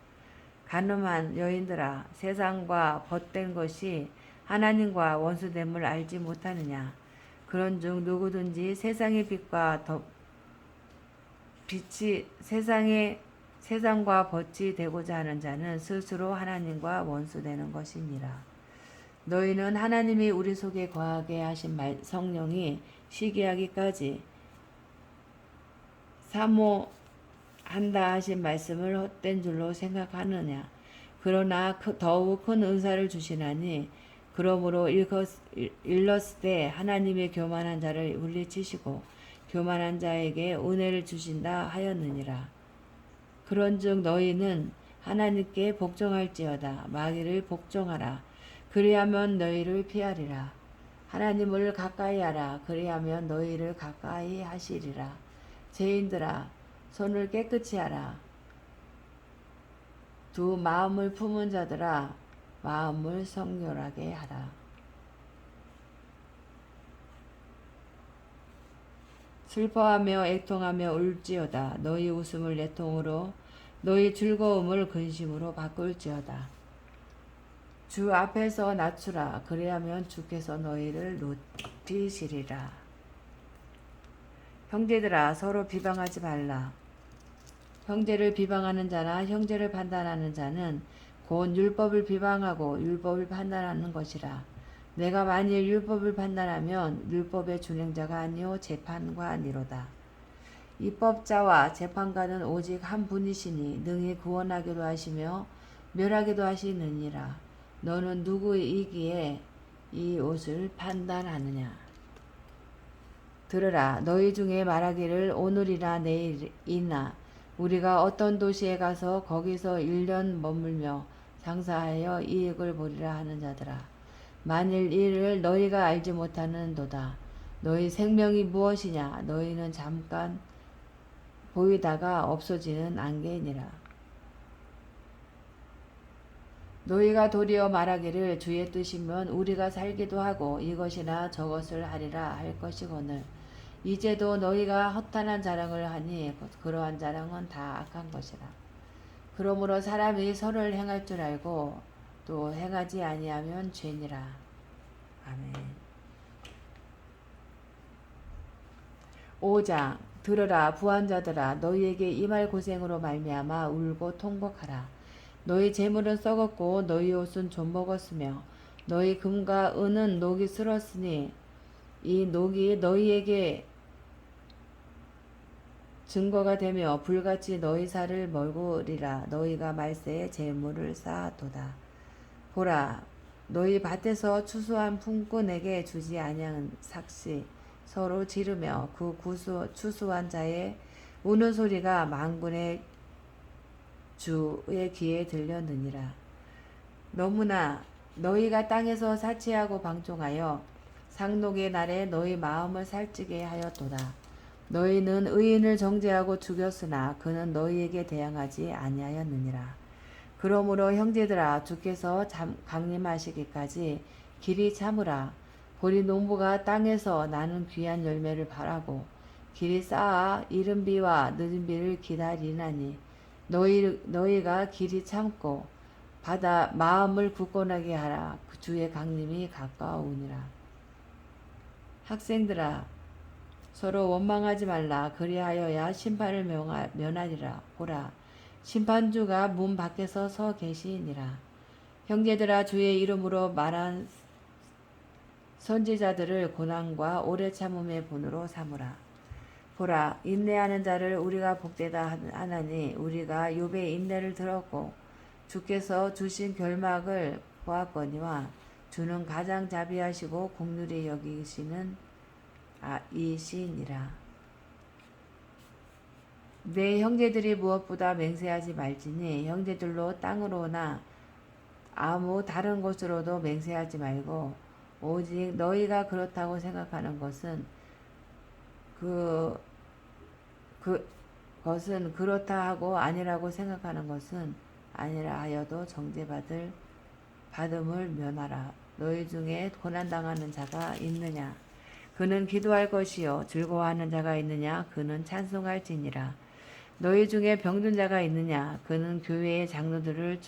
간음한 여인들아, 세상과 벗된 것이 하나님과 원수됨을 알지 못하느냐. 그런즉 누구든지 세상의 빛과 빛이 세상과 벗이 되고자 하는 자는 스스로 하나님과 원수되는 것이니라. 너희는 하나님이 우리 속에 거하게 하신 성령이 시기하기까지 사모한다 하신 말씀을 헛된 줄로 생각하느냐. 그러나 더욱 큰 은사를 주시나니 그러므로 일렀을 때 하나님의 교만한 자를 물리치시고 교만한 자에게 은혜를 주신다 하였느니라. 그런즉 너희는 하나님께 복종할지어다. 마귀를 복종하라. 그리하면 너희를 피하리라. 하나님을 가까이 하라. 그리하면 너희를 가까이 하시리라. 죄인들아, 손을 깨끗이 하라. 두 마음을 품은 자들아, 마음을 성결하게 하라. 슬퍼하며 애통하며 울지어다. 너희 웃음을 애통으로 너희 즐거움을 근심으로 바꿀지어다. 주 앞에서 낮추라. 그리하면 주께서 너희를 높이시리라. 형제들아, 서로 비방하지 말라. 형제를 비방하는 자나 형제를 판단하는 자는 곧 율법을 비방하고 율법을 판단하는 것이라. 내가 만일 율법을 판단하면 율법의 준행자가 아니요 재판관이로다. 입법자와 재판관은 오직 한 분이시니 능히 구원하기도 하시며 멸하기도 하시느니라. 너는 누구이기에 이 옷을 판단하느냐. 들으라. 너희 중에 말하기를 오늘이나 내일이나 우리가 어떤 도시에 가서 거기서 1년 머물며 장사하여 이익을 보리라 하는 자들아. 만일 이를 너희가 알지 못하는도다. 너희 생명이 무엇이냐. 너희는 잠깐 보이다가 없어지는 안개니라. 너희가 도리어 말하기를 주의 뜻이면 우리가 살기도 하고 이것이나 저것을 하리라 할 것이거늘 이제도 너희가 허탄한 자랑을 하니 그러한 자랑은 다 악한 것이라. 그러므로 사람이 선을 행할 줄 알고 또 행하지 아니하면 죄니라. 아멘. 5장. 들으라 부한자들아, 너희에게 이 말 고생으로 말미암아 울고 통곡하라. 너희 재물은 썩었고 너희 옷은 좀 먹었으며 너희 금과 은은 녹이 슬었으니 이 녹이 너희에게 증거가 되며 불같이 너희 살을 멀구리라. 너희가 말세에 재물을 쌓아도다. 보라, 너희 밭에서 추수한 품꾼에게 주지 아니한 삭시 서로 지르며 그 추수한 자의 우는 소리가 만군의 주의 귀에 들렸느니라. 너무나 너희가 땅에서 사치하고 방종하여 상록의 날에 너희 마음을 살찌게 하였도다. 너희는 의인을 정죄하고 죽였으나 그는 너희에게 대항하지 아니하였느니라. 그러므로 형제들아, 주께서 강림하시기까지 길이 참으라. 보리 농부가 땅에서 나는 귀한 열매를 바라고 길이 쌓아 이른 비와 늦은 비를 기다리나니 너희가 길이 참고 바다 마음을 굳건하게 하라. 그 주의 강림이 가까우니라. 학생들아, 서로 원망하지 말라. 그리하여야 심판을 면하리라. 보라, 심판주가 문 밖에서 서 계시니라. 형제들아, 주의 이름으로 말한 선지자들을 고난과 오래 참음의 본으로 삼으라. 보라, 인내하는 자를 우리가 복되다 하나니 우리가 욥의 인내를 들었고 주께서 주신 결막을 보았거니와 주는 가장 자비하시고 긍휼히 여기시는 이시니라. 내 형제들이 무엇보다 맹세하지 말지니 형제들로 땅으로나 아무 다른 곳으로도 맹세하지 말고 오직 너희가 그렇다고 생각하는 것은 그것은 그렇다 하고 아니라고 생각하는 것은 아니라 하여도 받음을 면하라. 너희 중에 고난당하는 자가 있느냐? 그는 기도할 것이요. 즐거워하는 자가 있느냐? 그는 찬송할지니라. 너희 중에 병든 자가 있느냐? 그는 교회의 장로들을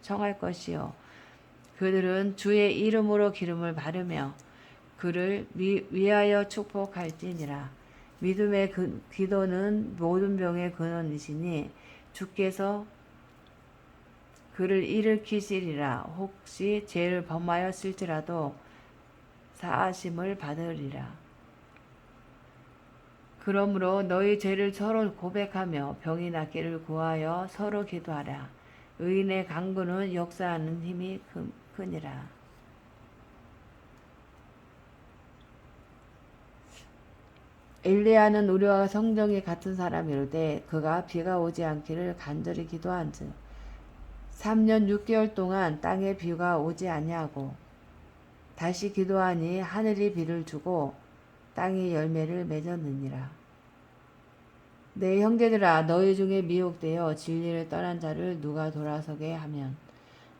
청할 것이요. 그들은 주의 이름으로 기름을 바르며 그를 위하여 축복할지니라. 믿음의 기도는 모든 병의 근원이시니 주께서 그를 일으키시리라. 혹시 죄를 범하였을지라도 사하심을 받으리라. 그러므로 너희 죄를 서로 고백하며 병이 낫기를 구하여 서로 기도하라. 의인의 강구는 역사하는 힘이 크니라. 엘리야는 우리와 성정이 같은 사람이로되 그가 비가 오지 않기를 간절히 기도한즉 3년 6개월 동안 땅에 비가 오지 아니하고 다시 기도하니 하늘이 비를 주고 땅이 열매를 맺었느니라. 내 형제들아, 너희 중에 미혹되어 진리를 떠난 자를 누가 돌아서게 하면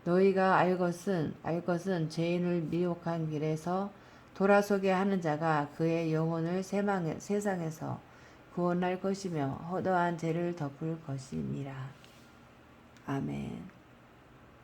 너희가 알 것은 죄인을 미혹한 길에서 돌아서게 하는 자가 그의 영혼을 세상에서 구원할 것이며 허다한 죄를 덮을 것이니라. 아멘.